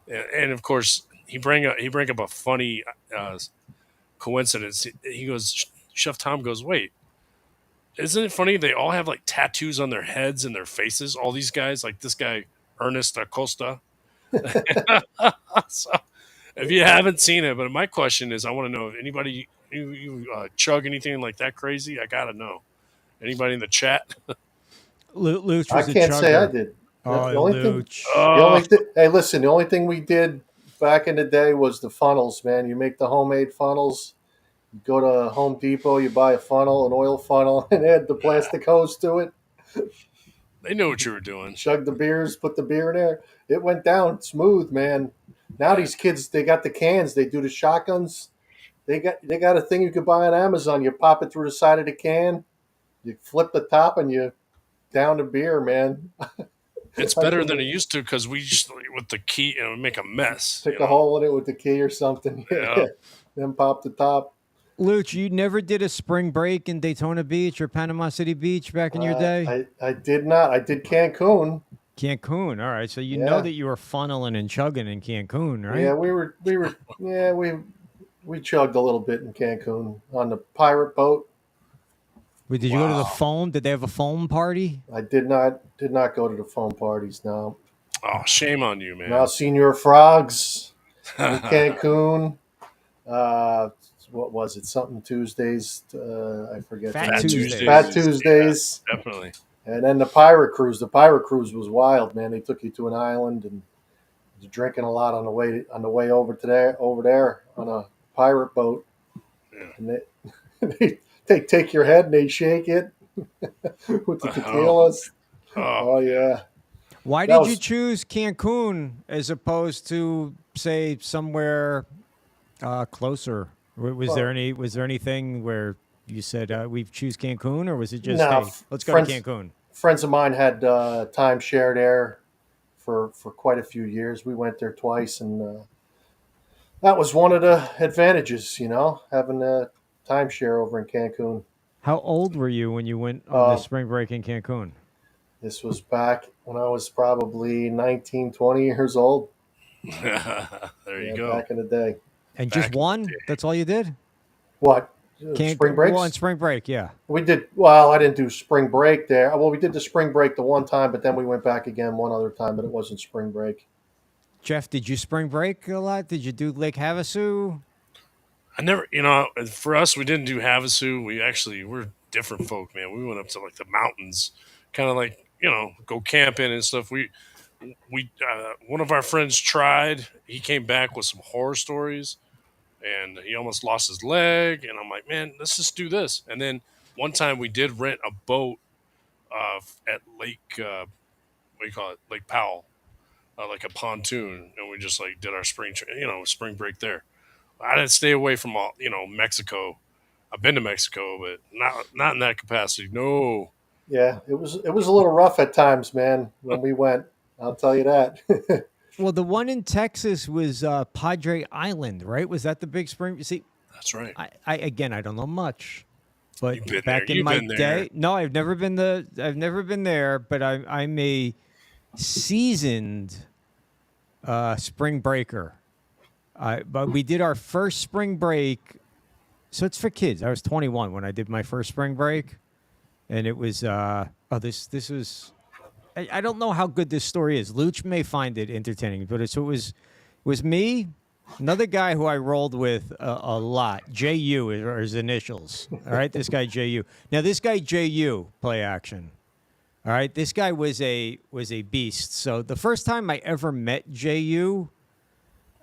And of course, he bring up a funny coincidence. He goes, Chef Tom goes, wait, isn't it funny? They all have like tattoos on their heads and their faces. All these guys, like this guy Ernest Acosta. So, if you haven't seen it, but my question is, I want to know if anybody you chug anything like that crazy. I gotta know. Anybody in the chat? Luch I was can't say I chugger. did. Oh, The only Luch. hey, listen, the only thing we did back in the day was the funnels, man. You make the homemade funnels. You go to Home Depot, you buy a funnel, an oil funnel, and add the plastic hose to it. They know what you were doing. Chug the beers, put the beer in there. It went down smooth, man. Now these kids, they got the cans. They do the shotguns. They got a thing you could buy on Amazon. You pop it through the side of the can. You flip the top, and you down the beer, man. It's better than it used to because we just with the key and it would make a mess. Pick a hole in it with the key or something. Yeah. Then pop the top. Luch, you never did a spring break in Daytona Beach or Panama City Beach back in your day? I did not. I did Cancun. Cancun. All right. So you know that you were funneling and chugging in Cancun, right? Yeah, we chugged a little bit in Cancun on the pirate boat. Wait, did you go to the foam? Did they have a foam party? I did not go to the foam parties, no. Oh, shame on you, man. Now Senor Frogs in Cancun. What was it? Something Tuesdays. I forget. Fat Tuesdays. Fat Tuesdays. Yeah, definitely. And then the pirate cruise. The pirate cruise was wild, man. They took you to an island and you're drinking a lot on the way over there on a pirate boat. Yeah. And they take your head and they shake it with the tequilas. Oh yeah. Why did you choose Cancun as opposed to say somewhere closer Was there anything where you said we choose Cancun, or was it just No, hey, let's go to Cancun? Friends of mine had timeshare there for quite a few years. We went there twice, and that was one of the advantages, having a timeshare over in Cancun. How old were you when you went on the spring break in Cancun? This was back when I was probably 19, 20 years old. There you go. Back in the day. And just one? That's all you did? What? Spring breaks? Well, on spring break, yeah. We did. Well, I didn't do spring break there. Well, we did the spring break the one time, but then we went back again one other time, but it wasn't spring break. Jeff, did you spring break a lot? Did you do Lake Havasu? I never, for us, we didn't do Havasu. We're different folk, man. We went up to like the mountains, kind of like, go camping and stuff. We one of our friends tried. He came back with some horror stories, and he almost lost his leg. And I'm like, man, let's just do this. And then one time we did rent a boat at Lake, what do you call it? Lake Powell, like a pontoon, and we just like did our spring break there. I didn't stay away from all, Mexico. I've been to Mexico, but not in that capacity. No. Yeah, it was a little rough at times, man, when we went. I'll tell you that. Well, the one in Texas was Padre Island, right? Was that the big spring? See, that's right. I don't know much, but back in my day, no, I've never been there, but I'm a seasoned spring breaker. But we did our first spring break, so it's for kids. I was 21 when I did my first spring break, and it was this was. I don't know how good this story is. Luch may find it entertaining, but it was me, another guy who I rolled with a lot. JU are his initials. All right, this guy JU. Now this guy JU, play action. All right, this guy was a beast. So the first time I ever met JU,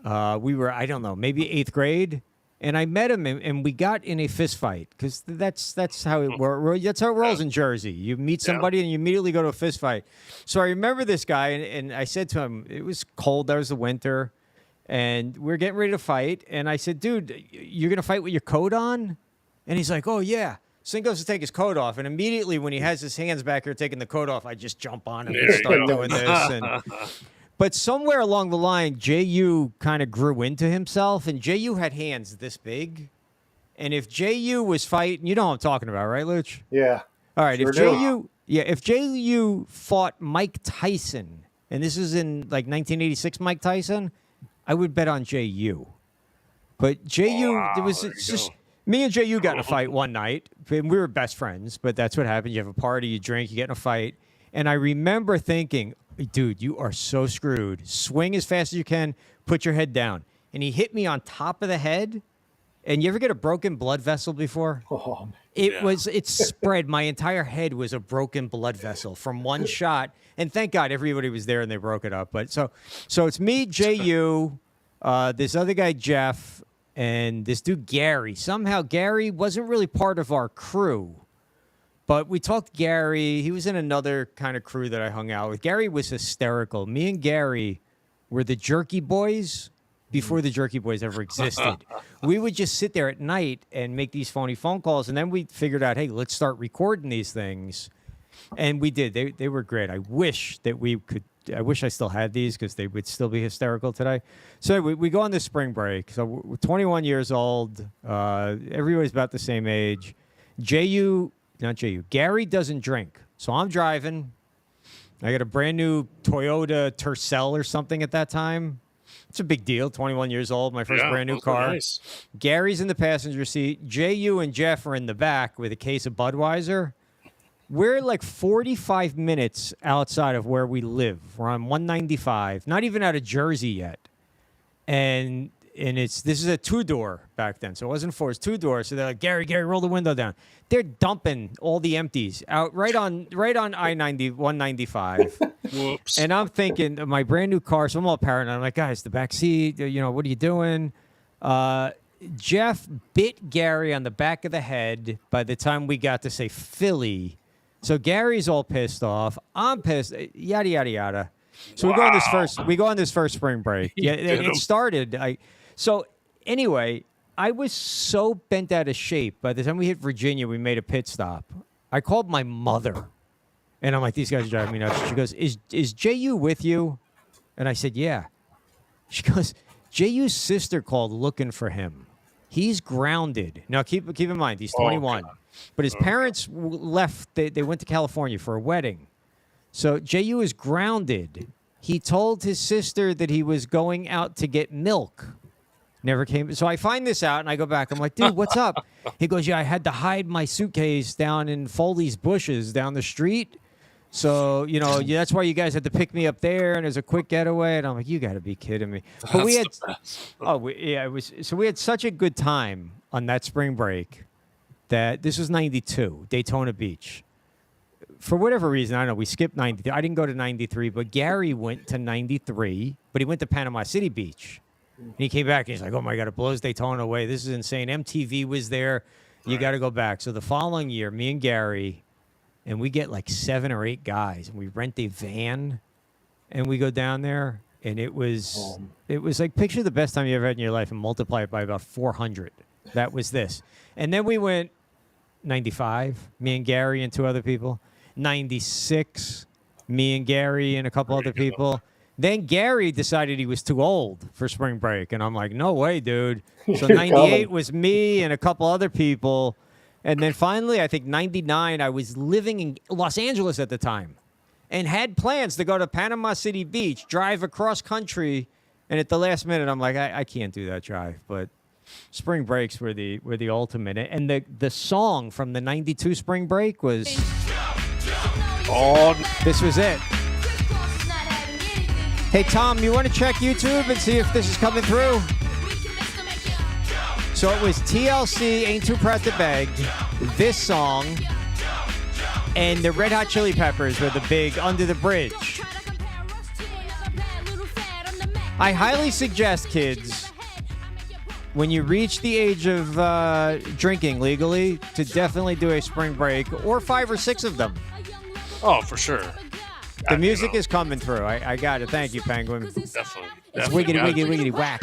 we were, I don't know, maybe 8th grade. And I met him, and we got in a fist fight because that's how it works. That's how it rolls in Jersey. You meet somebody, and you immediately go to a fist fight. So I remember this guy, and I said to him, it was cold. That was the winter, and we are getting ready to fight. And I said, dude, you're going to fight with your coat on? And he's like, oh, yeah. So he goes to take his coat off, and immediately when he has his hands back here taking the coat off, I just jump on him and start doing this. But somewhere along the line, JU kind of grew into himself, and JU had hands this big. And if JU was fighting, you know what I'm talking about, right, Luch? Yeah. All right. Sure If JU fought Mike Tyson, and this is in like 1986 Mike Tyson, I would bet on JU. But JU, it's just me and JU got in a fight one night. And we were best friends, but that's what happens. You have a party, you drink, you get in a fight. And I remember thinking, dude, you are so screwed. Swing as fast as you can. Put your head down. And he hit me on top of the head. And you ever get a broken blood vessel before? Oh, It spread. My entire head was a broken blood vessel from one shot. And thank God everybody was there and they broke it up. But so it's me, JU, this other guy, Jeff, and this dude, Gary. Somehow Gary wasn't really part of our crew. But we talked to Gary. He was in another kind of crew that I hung out with. Gary was hysterical. Me and Gary were the Jerky Boys before the Jerky Boys ever existed. We would just sit there at night and make these phony phone calls, and then we figured out, hey, let's start recording these things. And we did. They were great. I wish I still had these because they would still be hysterical today. So we go on this spring break. So we're 21 years old. Everybody's about the same age. Gary doesn't drink. So I'm driving. I got a brand new Toyota Tercel or something at that time. It's a big deal. 21 years old, my first brand new car. Nice. Gary's in the passenger seat. JU and Jeff are in the back with a case of Budweiser. We're like 45 minutes outside of where we live. We're on 195, not even out of Jersey yet. And this is a 2-door back then, so it wasn't 4, it's 2-door. So they're like, Gary, roll the window down. They're dumping all the empties out right on I-90, 195. Whoops. And I'm thinking, my brand new car, so I'm all paranoid. I'm like, guys, the back seat, what are you doing? Jeff bit Gary on the back of the head by the time we got to say Philly. So Gary's all pissed off. I'm pissed. Yada yada yada. So we go on this first spring break. Yeah, it started. So anyway, I was so bent out of shape. By the time we hit Virginia, we made a pit stop. I called my mother, and I'm like, these guys are driving me nuts. She goes, is JU with you? And I said, yeah. She goes, JU's sister called looking for him. He's grounded. Now, keep in mind, he's 21. But his parents left. They went to California for a wedding. So JU is grounded. He told his sister that he was going out to get milk. Never came. So I find this out, and I go back. I'm like, dude, what's up? He goes, yeah, I had to hide my suitcase down in Foley's bushes down the street. So, that's why you guys had to pick me up there, and there's a quick getaway. And I'm like, you got to be kidding me. But we had, it was. So we had such a good time on that spring break that this was 92, Daytona Beach. For whatever reason, I don't know, we skipped 93. I didn't go to 93, but Gary went to 93, but he went to Panama City Beach. And he came back, and he's like, oh, my God, it blows Daytona away. This is insane. MTV was there. You got to go back. So the following year, me and Gary, and we get like 7 or 8 guys, and we rent a van, and we go down there, and it was like, picture the best time you ever had in your life and multiply it by about 400. That was this. And then we went 95, me and Gary and 2 other people. 96, me and Gary and a couple other people. Then Gary decided he was too old for spring break. And I'm like, no way, dude. So 98 was me and a couple other people. And then finally, I think 99, I was living in Los Angeles at the time and had plans to go to Panama City Beach, drive across country. And at the last minute, I'm like, I can't do that drive. But spring breaks were the ultimate. And the song from the 92 spring break was... this was it. Hey, Tom, you want to check YouTube and see if this is coming through? So it was TLC, Ain't Too Proud to Beg, this song, and the Red Hot Chili Peppers were the big Under the Bridge. I highly suggest, kids, when you reach the age of drinking legally, to definitely do a spring break, or 5 or 6 of them. Oh, for sure. The music is coming through. I got it. Thank you, Penguin. Definitely. It's wiggity whack.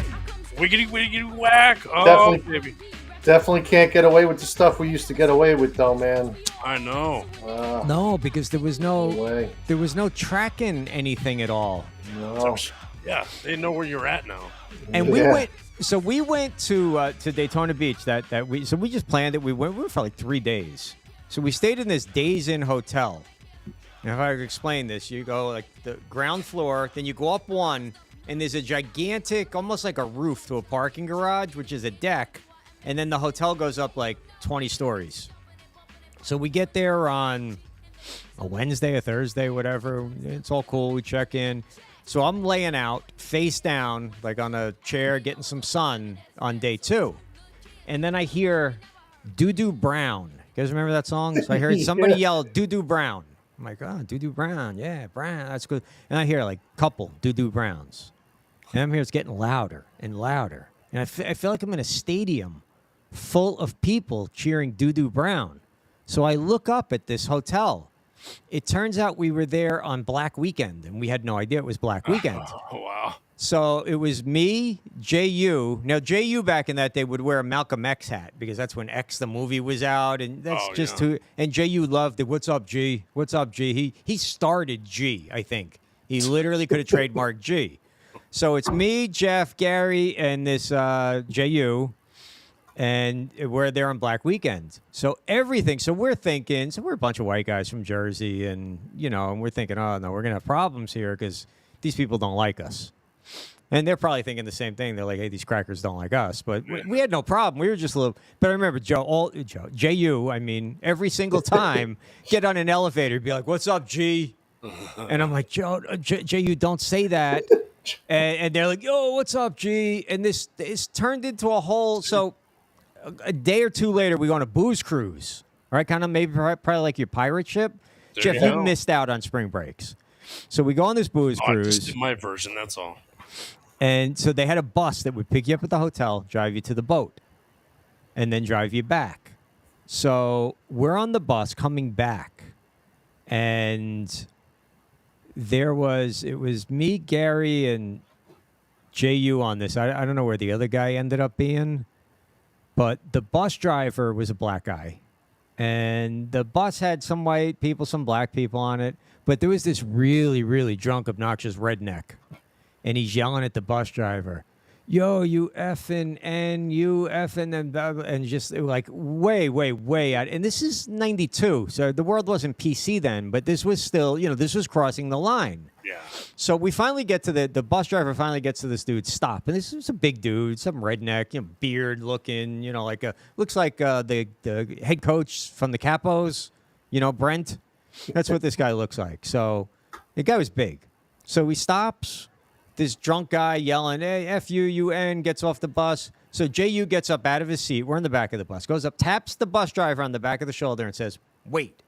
Wiggity whack. Oh, baby. Definitely can't get away with the stuff we used to get away with, though, man. I know. No, because there was no way. tracking anything at all. No. Yeah, they know where you're at now. And we went to Daytona Beach so we just planned it. We were for like 3 days. So we stayed in this Days Inn hotel. Now, if I could explain this, you go like the ground floor, then you go up one, and there's a gigantic, almost like a roof to a parking garage, which is a deck, and then the hotel goes up like 20 stories. So we get there on a Wednesday, a Thursday, whatever. It's all cool. We check in. So I'm laying out, face down, like on a chair, getting some sun on day 2. And then I hear Doo-Doo Brown. You guys remember that song? So I heard somebody yell, Doo-Doo Brown. I'm like, oh, Doo-Doo Brown. Yeah, Brown. That's good. And I hear like couple Doo-Doo Browns. And I'm here, it's getting louder and louder. And I feel like I'm in a stadium full of people cheering Doo-Doo Brown. So I look up at this hotel. It turns out we were there on Black Weekend, and we had no idea it was Black Weekend. Oh, wow. So it was me, JU. Now, JU back in that day would wear a Malcolm X hat because that's when X the movie was out, and that's who. And JU loved it. What's up, G? What's up, G? He started G, I think. He literally could have trademarked G. So it's me, Jeff, Gary, and this JU, and we're there on Black Weekend. So everything. So we're thinking. So we're a bunch of white guys from Jersey, and and we're thinking, oh no, we're gonna have problems here because these people don't like us. And they're probably thinking the same thing. They're like, hey, these crackers don't like us. But we had no problem. We were just a little... But I remember JU, I mean, every single time, get on an elevator, be like, what's up, G? And I'm like, JU, don't say that. And they're like, yo, what's up, G? And this turned into a whole... So a day or 2 later, we go on a booze cruise. Right? Kind of maybe probably like your pirate ship. Jeff, you missed out on spring breaks. So we go on this booze cruise. I just did my version, that's all. And so they had a bus that would pick you up at the hotel, drive you to the boat, and then drive you back. So we're on the bus coming back, and it was me, Gary, and JU on this. I don't know where the other guy ended up being. But the bus driver was a black guy. And the bus had some white people, some black people on it. But there was this really, really drunk, obnoxious redneck. And he's yelling at the bus driver, yo, you effing and you effing and blah, blah, and just like way, way, way out. And this is 92. So the world wasn't PC then, but this was still, this was crossing the line. Yeah. So we finally get to the bus driver finally gets to this dude, stop. And this is a big dude, some redneck, beard looking, looks like the head coach from the Capos, Brent. That's what this guy looks like. So the guy was big. So he stops. This drunk guy yelling, hey, F you, UN, gets off the bus. So JU gets up out of his seat. We're in the back of the bus. Goes up, taps the bus driver on the back of the shoulder and says, wait.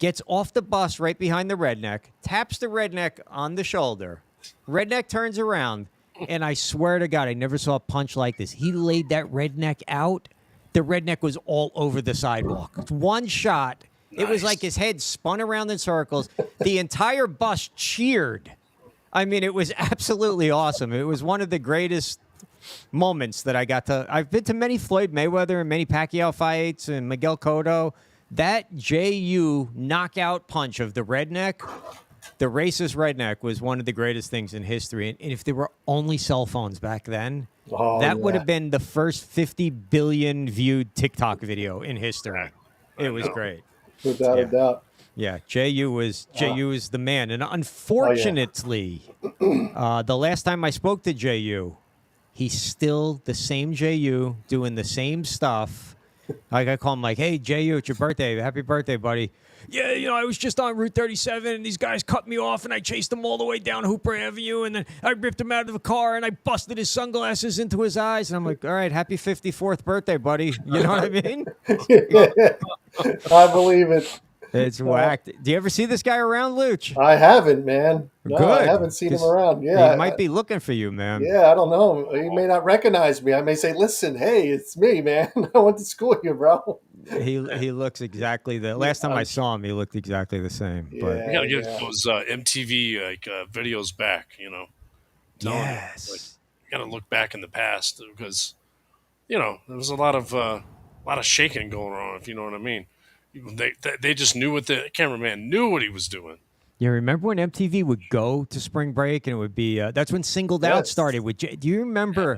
Gets off the bus right behind the redneck, taps the redneck on the shoulder. Redneck turns around, and I swear to God, I never saw a punch like this. He laid that redneck out. The redneck was all over the sidewalk. One shot. Nice. It was like his head spun around in circles. The entire bus cheered. I mean, it was absolutely awesome. It was one of the greatest moments that I got to. I've been to many Floyd Mayweather and many Pacquiao fights and Miguel Cotto. That JU knockout punch of the redneck, the racist redneck, was one of the greatest things in history. And if there were only cell phones back then, that would have been the first 50 billion viewed TikTok video in history. It was great. Without a doubt. Yeah, JU was the man. And unfortunately, the last time I spoke to JU, he's still the same JU doing the same stuff. Like I call him like, hey, JU, it's your birthday. Happy birthday, buddy. Yeah, I was just on Route 37, and these guys cut me off, and I chased them all the way down Hooper Avenue, and then I ripped him out of the car, and I busted his sunglasses into his eyes. And I'm like, all right, happy 54th birthday, buddy. You know what I mean? I believe it. It's whacked. Do you ever see this guy around, Luch? I haven't, man. No, Good. I haven't seen him around. Yeah, he might be looking for you, man. Yeah, I don't know. He may not recognize me. I may say, "Listen, hey, it's me, man. I went to school here, bro." He looks exactly the last time I saw him. He looked exactly the same. But we gotta get those MTV videos back. Yes. You gotta look back in the past because there was a lot of shaking going on. If you know what I mean. They just knew what the cameraman knew what he was doing. Yeah, remember when MTV would go to spring break and it would be that's when Singled Out started with do you remember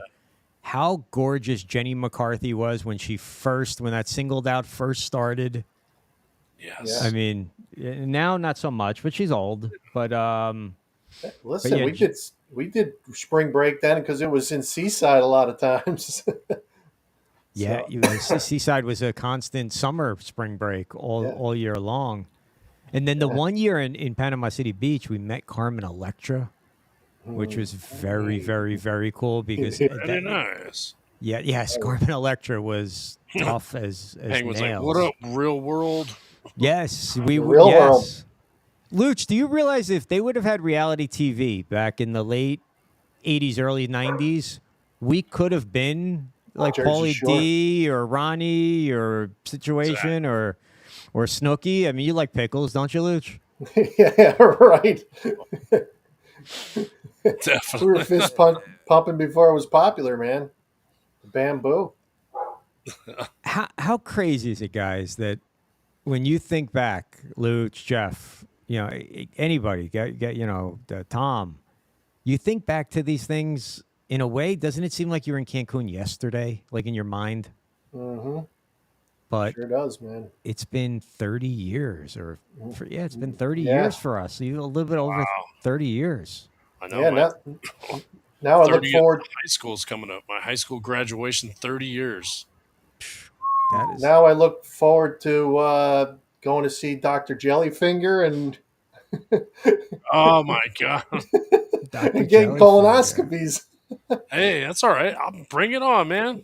how gorgeous Jenny McCarthy was when that Singled Out first started? Yes. I mean, now not so much, but she's old. But listen, but yeah, we did spring break then because it was in Seaside a lot of times. Yeah, Seaside was a constant summer spring break all year long. And then the one year in Panama City Beach, we met Carmen Electra, which was very, very, very cool because very nice. Yeah, yes, Carmen Electra was tough as Hank was nails. like, "What up, real world?" Yes, real world. Luch, do you realize if they would have had reality TV back in the late 80s, early 90s, we could have been like Paulie D or Ronnie or Situation or Snooki. I mean, you like pickles, don't you, Luch? Yeah, right. Definitely. We were fist pumping before it was popular, man. Bamboo. How crazy is it, guys, that when you think back, Luch, Jeff, anybody, get Tom, you think back to these things. In a way, doesn't it seem like you were in Cancun yesterday, like in your mind? Mm-hmm. But sure does, man. It's been 30 years, it's been 30 years for us. So a little bit over 30 years. I know. Yeah, now I look forward. High school's coming up. My high school graduation, 30 years. Now I look forward to going to see Dr. Jellyfinger and. Oh my God! And getting colonoscopies. Hey, that's all right. I'll bring it on, man.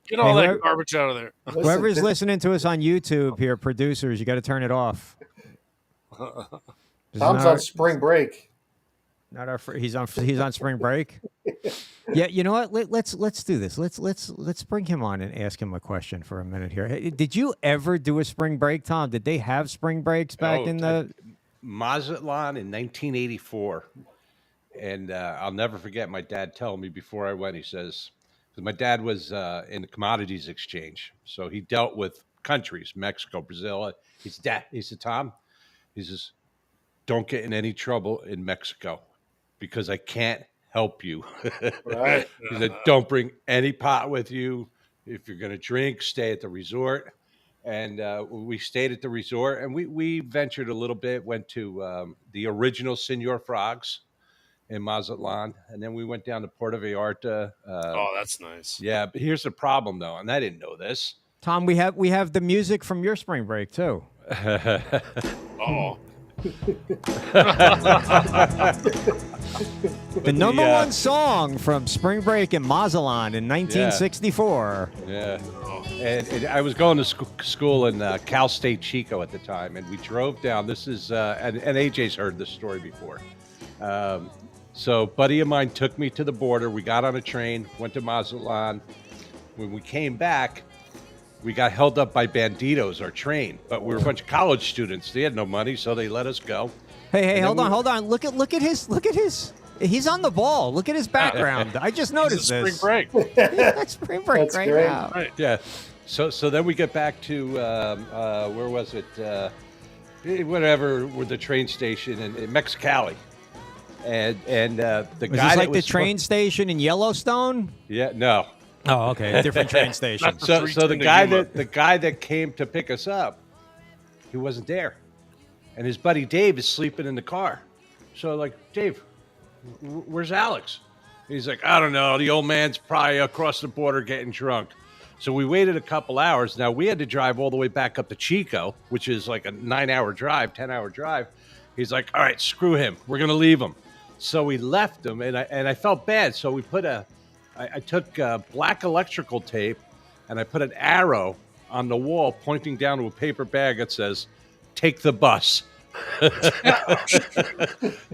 Get all that garbage out of there. Whoever's listening to us on YouTube here, producers, you got to turn it off. Tom's on spring break. He's on spring break. Yeah, you know what? Let's do this. Let's bring him on and ask him a question for a minute here. Hey, did you ever do a spring break, Tom? Did they have spring breaks back in the Mazatlan in 1984? And I'll never forget my dad telling me before I went, he says, My dad was in the commodities exchange, so he dealt with countries, Mexico, Brazil. He said, Tom, he says, don't get in any trouble in Mexico because I can't help you. Right. He said, don't bring any pot with you. If you're going to drink, stay at the resort. And we stayed at the resort, and we ventured a little bit, went to the original Senor Frogs in Mazatlan, and then we went down to Puerto Vallarta. Oh, that's nice. Yeah, but here's the problem, though, and I didn't know this. Tom, we have the music from your spring break too. Oh, The number one song from spring break in Mazatlan in 1964. Yeah. And I was going to school in Cal State Chico at the time, and we drove down. This is, and AJ's heard this story before. So a buddy of mine took me to the border. We got on a train, went to Mazatlan. When we came back, we got held up by banditos, our train. But we were a bunch of college students. They had no money, so they let us go. Hey, hold on. Look at his. He's on the ball. Look at his background. I just noticed spring this. break. That's spring break That's right great. now. Right. Yeah. So then we get back to where was it? Whatever, with the train station in Mexicali, and the Was guy this that like the was train station in Yellowstone? Yeah, no. Oh, okay, a different train station. So the guy that came to pick us up, he wasn't there, and his buddy Dave is sleeping in the car. So like, Dave, where's Alex? He's like, I don't know. The old man's probably across the border getting drunk. So we waited a couple hours. Now we had to drive all the way back up to Chico, which is like a 9-hour drive, 10-hour drive. He's like, all right, screw him. We're going to leave him. So we left him, and I felt bad. So we put I took black electrical tape, and I put an arrow on the wall pointing down to a paper bag that says, take the bus.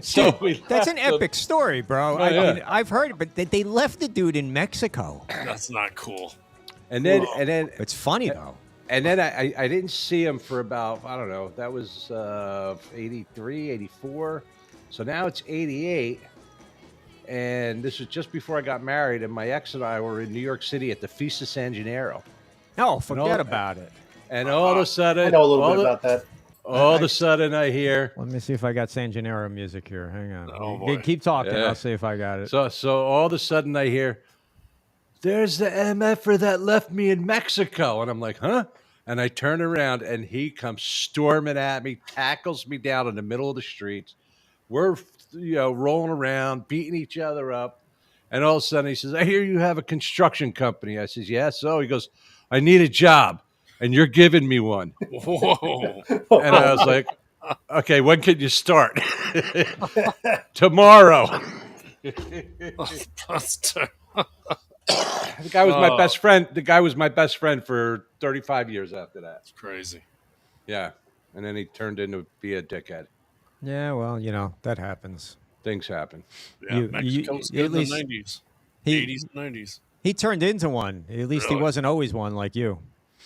So That's an epic story, bro. Oh, I yeah. mean, I've heard it, but they left the dude in Mexico. That's not cool. And then It's funny though. And then I didn't see him for about, I don't know, that was 83, 84. So now it's 88. And this was just before I got married, and my ex and I were in New York City at the Feast of San Gennaro. No, forget about it. And all of a sudden, I know a little bit about that. all of a sudden I hear, Let me see if I got San Gennaro music here. Hang on. Oh, boy. Keep talking. Yeah. I'll see if I got it. so all of a sudden I hear, there's the MFer that left me in Mexico. And I'm like, huh? And I turn around, and he comes storming at me, tackles me down in the middle of the street. We're, rolling around, beating each other up. And all of a sudden he says, I hear you have a construction company. I says, yeah. So he goes, I need a job, and you're giving me one. Whoa. And I was like, okay, when can you start? Tomorrow. Buster. The guy was my best friend. The guy was my best friend for 35 years after that. It's crazy. Yeah. And then he turned into be a dickhead. Yeah, well, that happens. Things happen. Yeah, You- Mexico's you- good at in the least 90s, he- 80s, 90s. He turned into one. At least he Really? wasn't always one like you.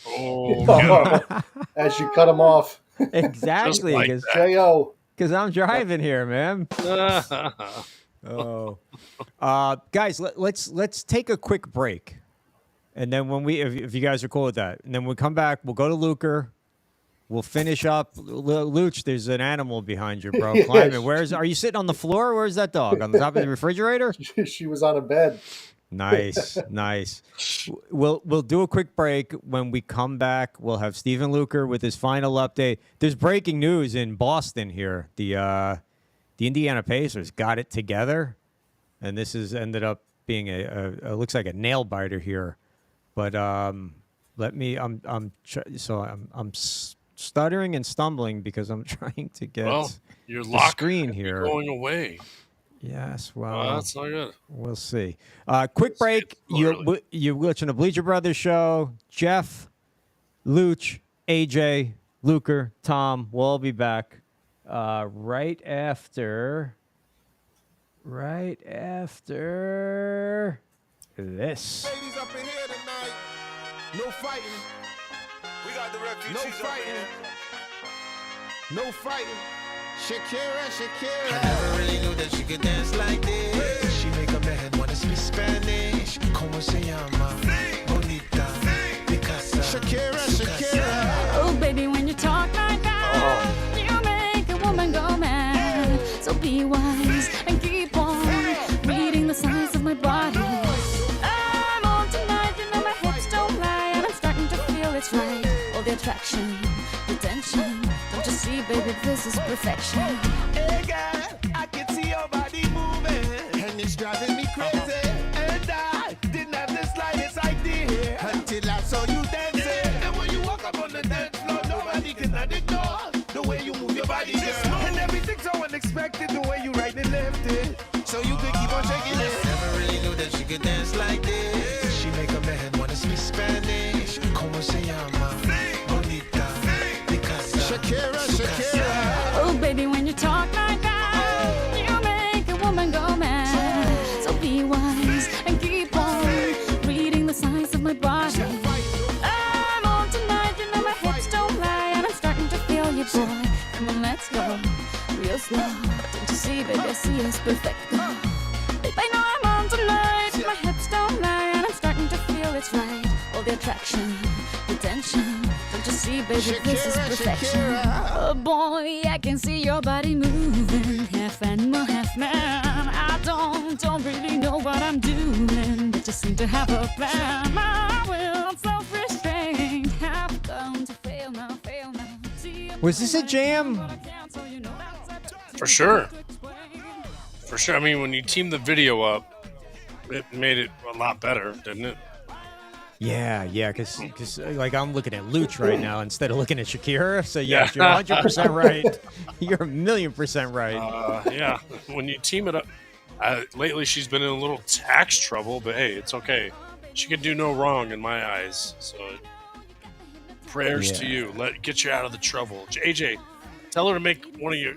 Oh, God. As you cut him off. Exactly, like because J.O. I'm driving here, man. Oh, guys, let's take a quick break, and then when if you guys are cool with that, and then we'll come back. We'll go to Luker. We'll finish up. Luch, there's an animal behind you, bro. Yes. Climbing. Are you sitting on the floor? Where's that dog? On the top of the refrigerator? She was on a bed. Nice. We'll do a quick break. When we come back, we'll have Stephen Luker with his final update. There's breaking news in Boston here. The Indiana Pacers got it together, and this has ended up being a looks like a nail biter here. But I'm stuttering and stumbling because I'm trying to get Well, your the lock screen could be here. going away. Yes, Oh, well, that's not good. we'll see. Quick break. You're watching the Bleacher Brothers show. Jeff, Luch, AJ, Luker, Tom. We'll all be back right after this. Ladies up in here tonight. No fighting. We got the refugees. No fighting. No fighting. Shakira. I never really knew that she could dance like this. She make a man wanna speak Spanish. Como ¿Cómo se llama? Bonita. Picasa. Shakira. Oh, baby, when you talk like that, you make a woman go mad. So be wise and keep on reading the signs of my body. I'm on tonight, you know my hips don't lie, and I'm starting to feel it's right. All the attraction, the tension. Don't you see, baby, this is perfection. Hey girl, I can see your body moving, and it's driving me crazy. And I didn't have the slightest idea until I saw you dancing. And when you walk up on the dance floor, nobody can ignore the way you move your body, girl. And everything's so unexpected, the way you right and left it, so you could keep on shaking it. Never really knew that she could dance like this. She make a man wanna speak Spanish. Como se llama? Bonita. Picasa. Shakira. Oh, baby, when you talk like that, you make a woman go mad. So be wise and keep on reading the signs of my body. I'm on tonight, you know my hips don't lie, and I'm starting to feel you, boy. Come on, let's go real slow. Don't you see, baby, I see it's perfect. Babe, I know I'm on tonight. My hips don't lie, and I'm starting to feel it's right. All the attraction, the tension. Don't you see, baby, this is perfection. Oh boy, I can see your body moving, half animal, half man. I don't really know what I'm doing, but just seem to have a plan. My will, self-restraint, have come to fail now, fail now. See, I'm Was this a jam? but I can't, so you know that's For sure. For sure. I mean, when you team the video up, it made it a lot better, didn't it? Yeah, because like I'm looking at Luch right now instead of looking at Shakira. So yes, you're 100% right. You're 1,000,000% right. Yeah. When you team it up, lately she's been in a little tax trouble, but hey, it's okay. She can do no wrong in my eyes. So prayers to you. Get you out of the trouble. AJ, tell her to make one of your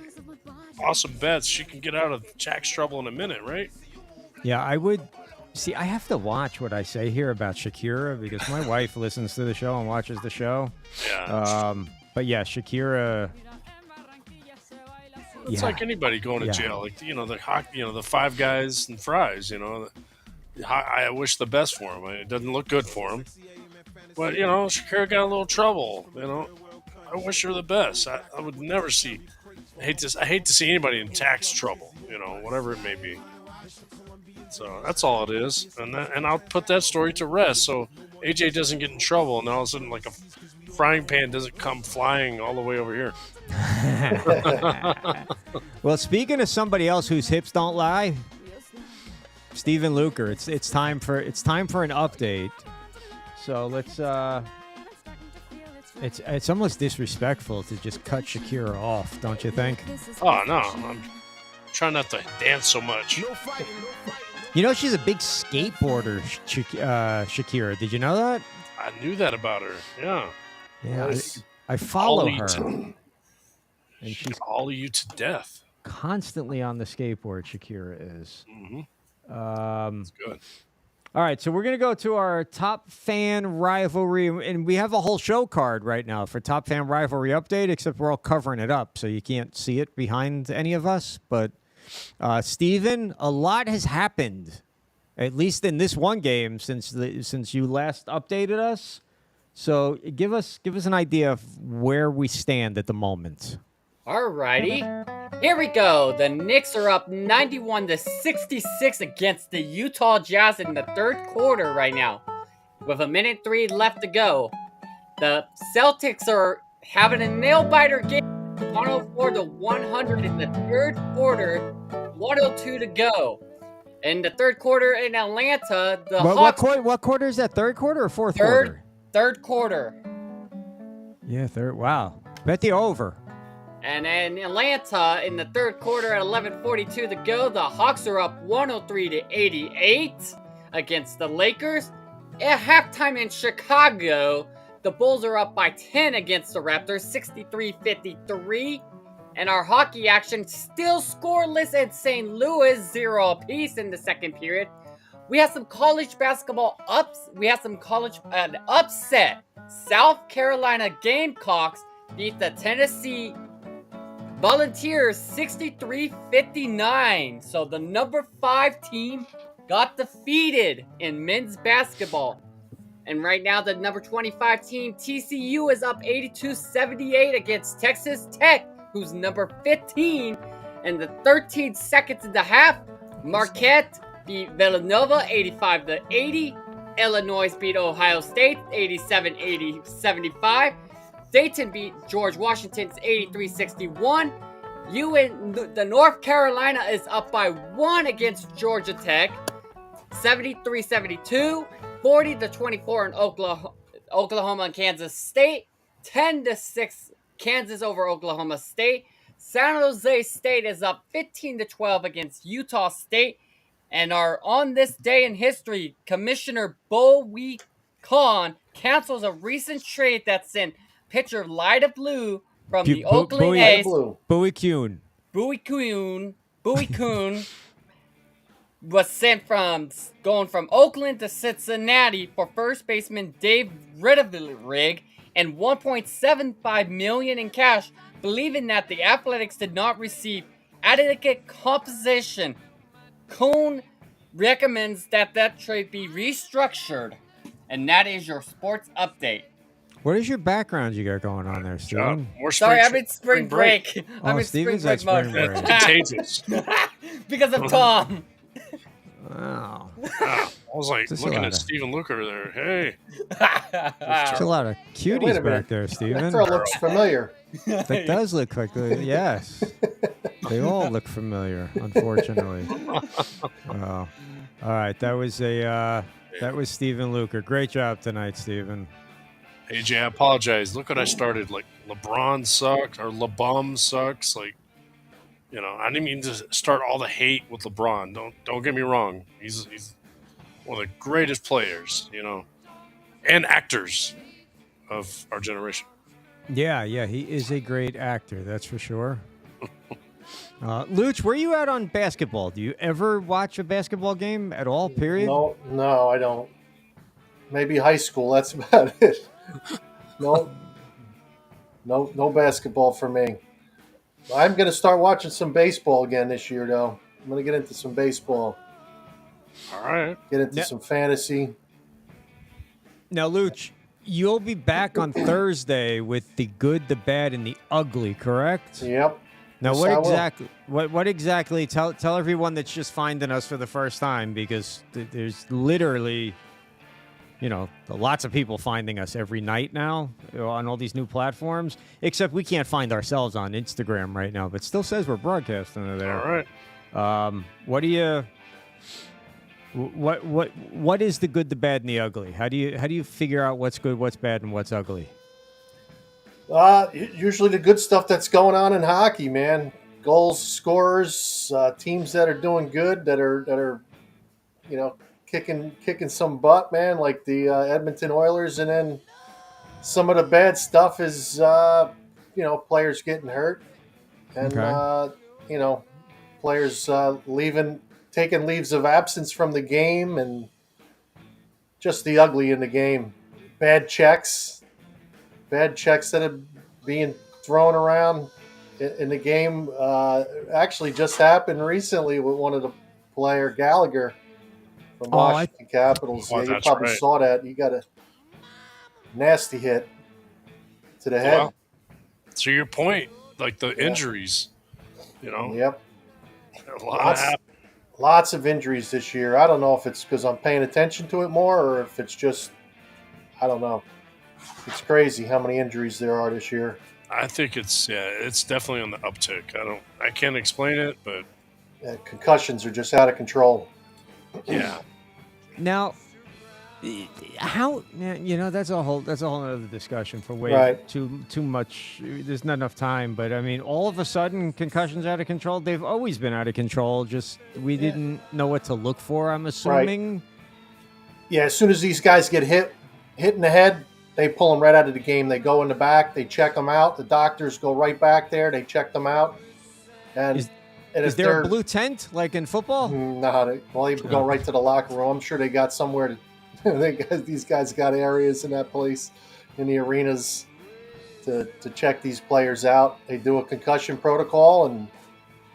awesome bets. She can get out of tax trouble in a minute, right? Yeah, I would. See, I have to watch what I say here about Shakira because my wife listens to the show and watches the show. Yeah. But yeah, Shakira. It's yeah. like anybody going to jail. Like the Five Guys and Fries. I wish the best for him. It doesn't look good for him. But Shakira got a little trouble. I wish her the best. I would never see. I hate to see anybody in tax trouble. Whatever it may be. So that's all it is, and I'll put that story to rest. So AJ doesn't get in trouble, and all of a sudden, like a frying pan doesn't come flying all the way over here. Well, speaking of somebody else whose hips don't lie, Stephen Luker. It's time for an update. So let's. It's almost disrespectful to just cut Shakira off, don't you think? Oh no, I'm trying not to dance so much. No fighting. She's a big skateboarder, Shakira. Did you know that? I knew that about her. Yeah. Yeah, I follow Ollie her. and she's ollie you to death. Constantly on the skateboard, Shakira is. Mm-hmm. That's good. All right, so we're going to go to our top fan rivalry, and we have a whole show card right now for top fan rivalry update, except we're all covering it up, so you can't see it behind any of us. But, Steven, a lot has happened, at least in this one game, since you last updated us. So give us an idea of where we stand at the moment. Alrighty, here we go. The Knicks are up 91-66 against the Utah Jazz in the third quarter right now, with 1:03 left to go. The Celtics are having a nail-biter game, 104-100 in the third quarter, 1:02 to go. In the third quarter in Atlanta, the Hawks... What quarter is that, third quarter or fourth quarter? Third quarter. Yeah, third. Wow. Bet the over. And in Atlanta, in the third quarter at 11:42 to go, the Hawks are up 103-88 against the Lakers. At halftime in Chicago, the Bulls are up by 10 against the Raptors, 63-53. And our hockey action still scoreless at St. Louis, 0 apiece in the second period. We have some college basketball an upset. South Carolina Gamecocks beat the Tennessee Volunteers 63-59. So the number 5 team got defeated in men's basketball. And right now, the number 25 team, TCU, is up 82-78 against Texas Tech, who's number 15. And the 13 seconds in the half, Marquette beat Villanova 85-80. Illinois beat Ohio State 87-75. Dayton beat George Washington's 83-61. The North Carolina is up by 1 against Georgia Tech, 73-72. 40-24 in Oklahoma and Kansas State. 10-6 Kansas over Oklahoma State. San Jose State is up 15-12 against Utah State. And on this day in history, Commissioner Bowl LVIII cancels a recent trade that sent pitcher Lyda Blue from the Oakland A's. Bowie Kuhn was sent going from Oakland to Cincinnati for first baseman Dave Riddick and $1.75 million in cash, believing that the Athletics did not receive adequate compensation. Kuhn recommends that trade be restructured, and that is your sports update. What is your background you got going on there, Steven? Sorry, I'm in spring break. I'm in Steven's spring break at spring mode. break. Contagious. Because of Tom. Wow. I was like Just looking a at lot of- Stephen Looker there. Hey, There's a lot of Wait a cuties minute. back there, That Steven. girl looks familiar. That does look like yes. They all look familiar, unfortunately. Oh. All right, that was Steven Luker. Great job tonight, Steven. AJ, I apologize. Look what I started. Like LeBron sucks or LeBum sucks. Like, I didn't mean to start all the hate with LeBron. Don't get me wrong. He's one of the greatest players, and actors of our generation. Yeah, he is a great actor, that's for sure. Luch, where are you at on basketball? Do you ever watch a basketball game at all, period? No, I don't. Maybe high school. That's about it. No basketball for me. I'm going to start watching some baseball again this year, though. I'm going to get into some baseball. All right. Get into some fantasy. Now, Luch, you'll be back on Thursday with the good, the bad, and the ugly, correct? Yep. Now, Yes, what I will. exactly? What exactly? Tell everyone that's just finding us for the first time, because there's literally, lots of people finding us every night now on all these new platforms. Except we can't find ourselves on Instagram right now, but still says we're broadcasting there. All right. What do you? What is the good, the bad, and the ugly? How do you figure out what's good, what's bad, and what's ugly? Usually the good stuff that's going on in hockey, man. Goals, scorers, teams that are doing good, that are kicking some butt, man, like the Edmonton Oilers. And then some of the bad stuff is players getting hurt, and players taking leaves of absence from the game, and just the ugly in the game. Bad checks that are being thrown around in the game. Actually just happened recently with one of the player, Gallagher, from Washington Capitals. Oh, Yeah, you that's probably right. saw that. He got a nasty hit to the head. Well, to your point, like the injuries, Yep. a lot happen. Lots of injuries this year. I don't know if it's because I'm paying attention to it more, or if it's just, I don't know. It's crazy how many injuries there are this year. I think it's definitely on the uptick. I can't explain it, but Concussions are just out of control. yeah. Now, how that's a whole other discussion for way Right. too much. There's not enough time, but I mean, all of a sudden, concussions out of control. They've always been out of control. Just we didn't know what to look for. I'm assuming. Yeah, as soon as these guys get hit in the head, they pull them right out of the game. They go in the back, they check them out. The doctors go right back there, they check them out. And Is if there they're a blue tent like in football? No, they go right to the locker room. I'm sure they got somewhere to. These guys got areas in that place, in the arenas, to check these players out. They do a concussion protocol, and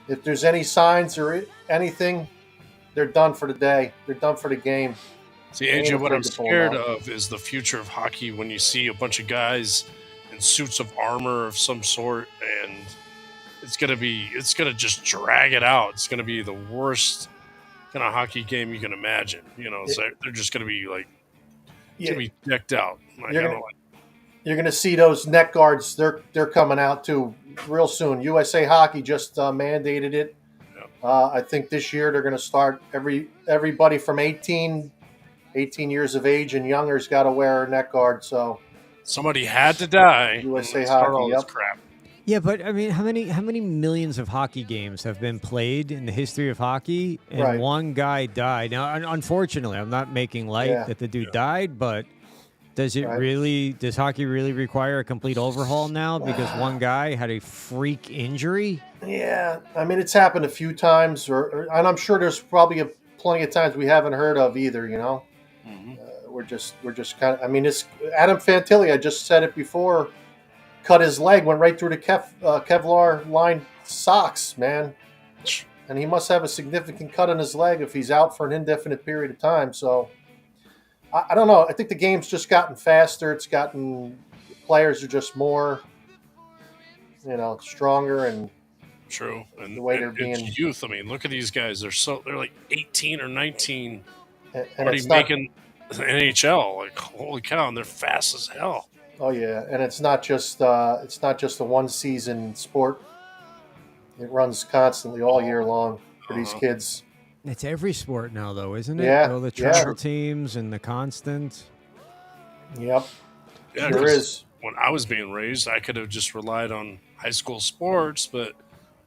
if there's any signs or anything, they're done for the day. They're done for the game. See, Ain't AJ, what I'm afraid to pull 'em scared out. of is the future of hockey when you see a bunch of guys in suits of armor of some sort, and it's gonna just drag it out. It's gonna be the worst kind of hockey game you can imagine. So they're just gonna be like, Yeah, gonna be decked out. Like, I You're don't gonna- like, you're going to see those net guards. They're coming out too real soon. USA Hockey just mandated it. I think this year they're going to start everybody from 18 years of age and younger's got to wear a net guard. So somebody had to die. USA and start Hockey, all this yep. crap. Yeah, but I mean, how many millions of hockey games have been played in the history of hockey, and Right. one guy died? Now, unfortunately, I'm not making light Yeah. that the dude died, but does Right. hockey really require a complete overhaul now because one guy had a freak injury? Yeah, I mean it's happened a few times, and I'm sure there's probably plenty of times we haven't heard of either. Mhm. We're just kind of. I mean, it's Adam Fantilli. I just said it before. Cut his leg, went right through the Kevlar lined socks, man. And he must have a significant cut on his leg if he's out for an indefinite period of time. So I don't know. I think the game's just gotten faster. It's gotten players are just more, stronger and True, and the way they're it's being- youth. I mean, look at these guys. They're like 18 or 19, and already it's not, making the NHL. Like, holy cow, and they're fast as hell. Oh yeah, and it's not just a one season sport. It runs constantly all year long for these Uh-huh. kids. It's every sport now, though, isn't it? Yeah, All the yeah. travel teams and the constant. Yep, Yeah, sure 'cause is. when I was being raised, I could have just relied on high school sports, but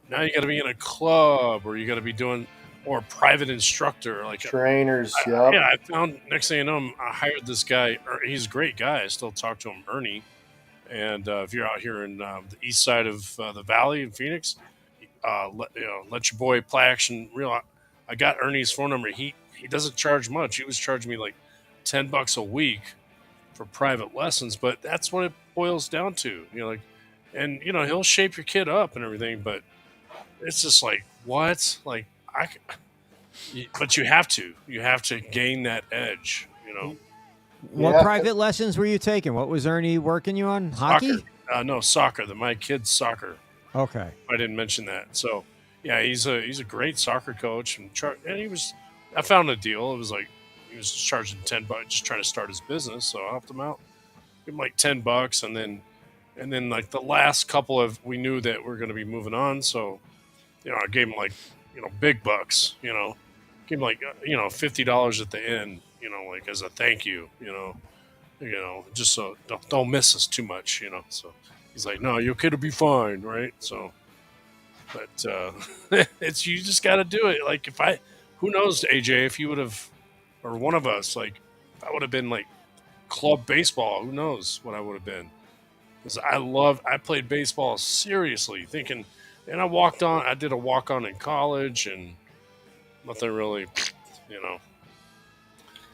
now you got to be in a club, or you got to be doing, or a private instructor. Like, Trainers. Yep. yeah, I found, next thing you know, I hired this guy. He's a great guy. I still talk to him, Ernie. And if you're out here in the east side of the valley in Phoenix, let your boy play action real. I got Ernie's phone number. He doesn't charge much. He was charging me like $10 a week for private lessons, but that's what it boils down to. And he'll shape your kid up and everything, but it's just like, what? Like, but you have to gain that edge. What Yeah. private lessons were you taking? What was Ernie working you on? Hockey? Soccer. No, soccer. My kid's soccer. Okay. I didn't mention that. So, yeah, he's a great soccer coach, and I found a deal. It was like he was charging $10, just trying to start his business. So I helped him out, give him like $10, and then like the last couple of, we knew that we're going to be moving on. So, I gave him like big bucks. Gave him like $50 at the end. Like as a thank you. Just so don't miss us too much. So he's like, no, your kid will be fine, right? So. But it's, you just got to do it. Like who knows, AJ, if you would have, or one of us, like if I would have been like club baseball, who knows what I would have been? Because I played baseball seriously, thinking, and I did a walk on in college, and nothing really,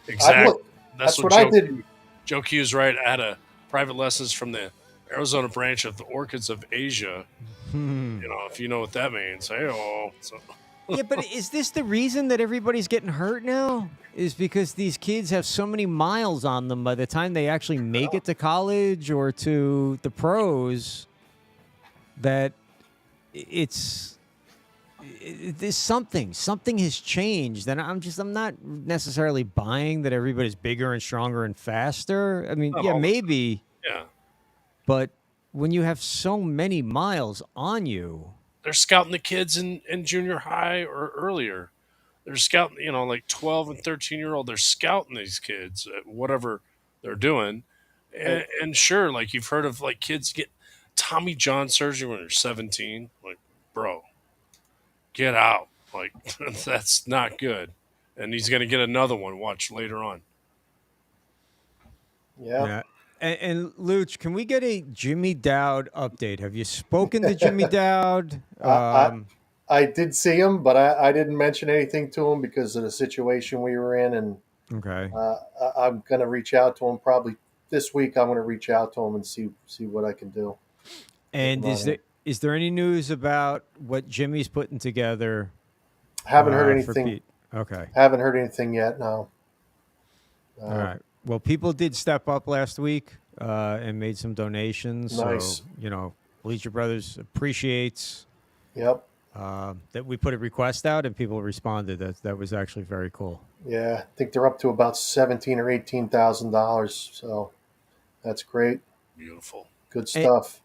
Exactly. That's what I did. Joe Q's right. I had a private lessons from the Arizona branch of the Orchids of Asia. If you know what that means. So. Yeah, but is this the reason that everybody's getting hurt now? Is because these kids have so many miles on them by the time they actually make it to college or to the pros that there's something has changed, and I'm not necessarily buying that everybody's bigger and stronger and faster. I mean, Not yeah, all the maybe, Yeah. but when you have so many miles on you, They're scouting the kids in junior high or earlier. They're scouting, like 12 and 13-year-old. They're scouting these kids at whatever they're doing. And sure, like you've heard of like kids get Tommy John surgery when they're 17. Like, bro, get out. Like, that's not good. And he's going to get another one. Watch later on. Yeah. And Luch, can we get a Jimmy Dowd update? Have you spoken to Jimmy Dowd? I did see him, but I didn't mention anything to him because of the situation we were in, and Okay. I'm going to reach out to him probably this week. I'm going to reach out to him and see what I can do. And is there any news about what Jimmy's putting together? Haven't heard for anything. Pete? Okay. Haven't heard anything yet. No. All right. Well, people did step up last week and made some donations. Nice. So, you know, Bleacher Brothers appreciates Yep. that we put a request out and people responded. That was actually very cool. Yeah, I think they're up to about $17,000 or $18,000. So that's great. Beautiful. Good stuff.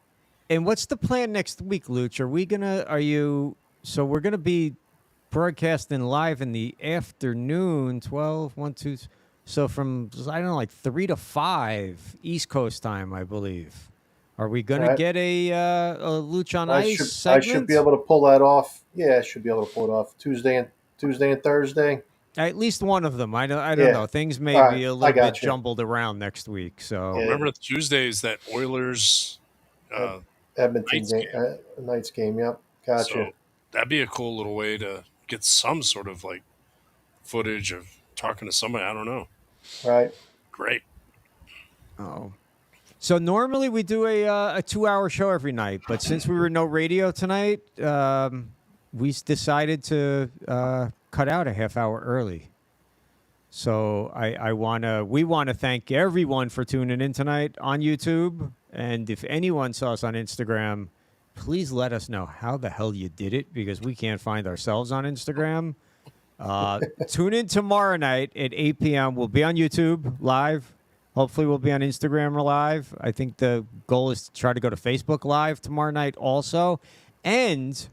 And what's the plan next week, Luch? So we're going to be broadcasting live in the afternoon, 12, 1, 2. So from, I don't know, like 3 to 5 East Coast time, I believe. Are we going to get a Luch on Ice segment? I should be able to pull that off. Yeah, I should be able to pull it off Tuesday and Thursday. At least one of them. I don't Yeah. know. Things may All be right, a I little got bit you. jumbled around next week. So Yeah. Remember Tuesdays that Oilers Edmonton Knights game. Yep, gotcha. So that'd be a cool little way to get some sort of like footage of talking to somebody. I don't know. Right. Great. Oh. So normally we do a 2-hour show every night, but since we were no radio tonight, we decided to cut out a half hour early. So we want to thank everyone for tuning in tonight on YouTube. And if anyone saw us on Instagram, please let us know how the hell you did it, because we can't find ourselves on Instagram. Tune in tomorrow night at 8 p.m. We'll be on YouTube live. Hopefully we'll be on Instagram live. I think the goal is to try to go to Facebook live tomorrow night also. And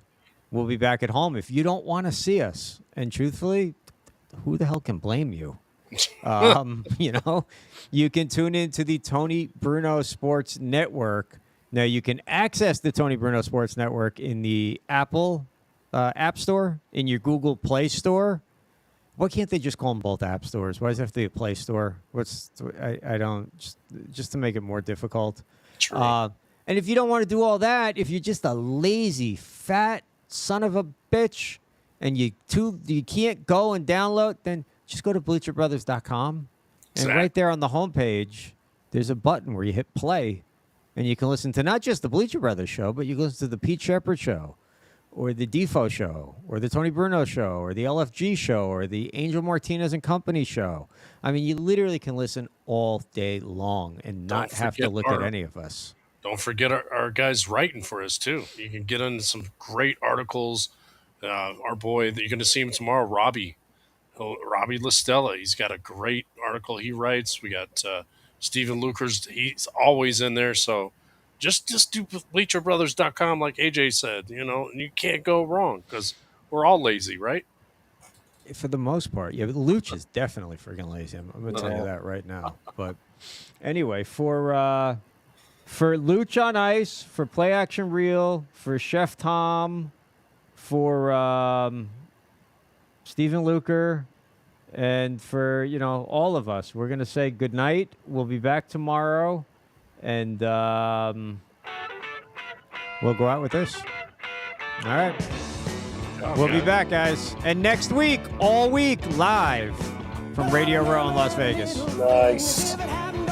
we'll be back at home. If you don't want to see us, and truthfully, who the hell can blame you? You know, you can tune into the Tony Bruno Sports Network. Now, you can access the Tony Bruno Sports Network in the Apple App Store, in your Google Play Store. Why can't they just call them both app stores? Why does it have to be a Play Store? I don't, just to make it more difficult. True. And if you don't want to do all that, if you're just a lazy, fat son of a bitch, and you can't go and download, then just go to bleacherbrothers.com. And Exactly. right there on the homepage, there's a button where you hit play, and you can listen to not just the Bleacher Brothers show, but you can listen to the Pete Shepard show, or the Defo show, or the Tony Bruno show, or the LFG show, or the Angel Martinez and Company show. I mean, you literally can listen all day long and not have to look at any of us. Don't forget our guys writing for us, too. You can get into some great articles. Our boy, you're going to see him tomorrow, Robbie Listella. He's got a great article he writes. We got Stephen Lucas. He's always in there. So just do bleacherbrothers.com like AJ said, you know, and you can't go wrong because we're all lazy, right? For the most part, yeah. But Luch is definitely freaking lazy. I'm going to tell you that right now. But anyway, for Luch on Ice, for Play Action Reel, for Chef Tom, for Stephen Luker, and for, you know, all of us, we're going to say good night. We'll be back tomorrow, and we'll go out with this. All right. We'll be back, guys. And next week, all week, live from Radio Row in Las Vegas. Nice. Never happened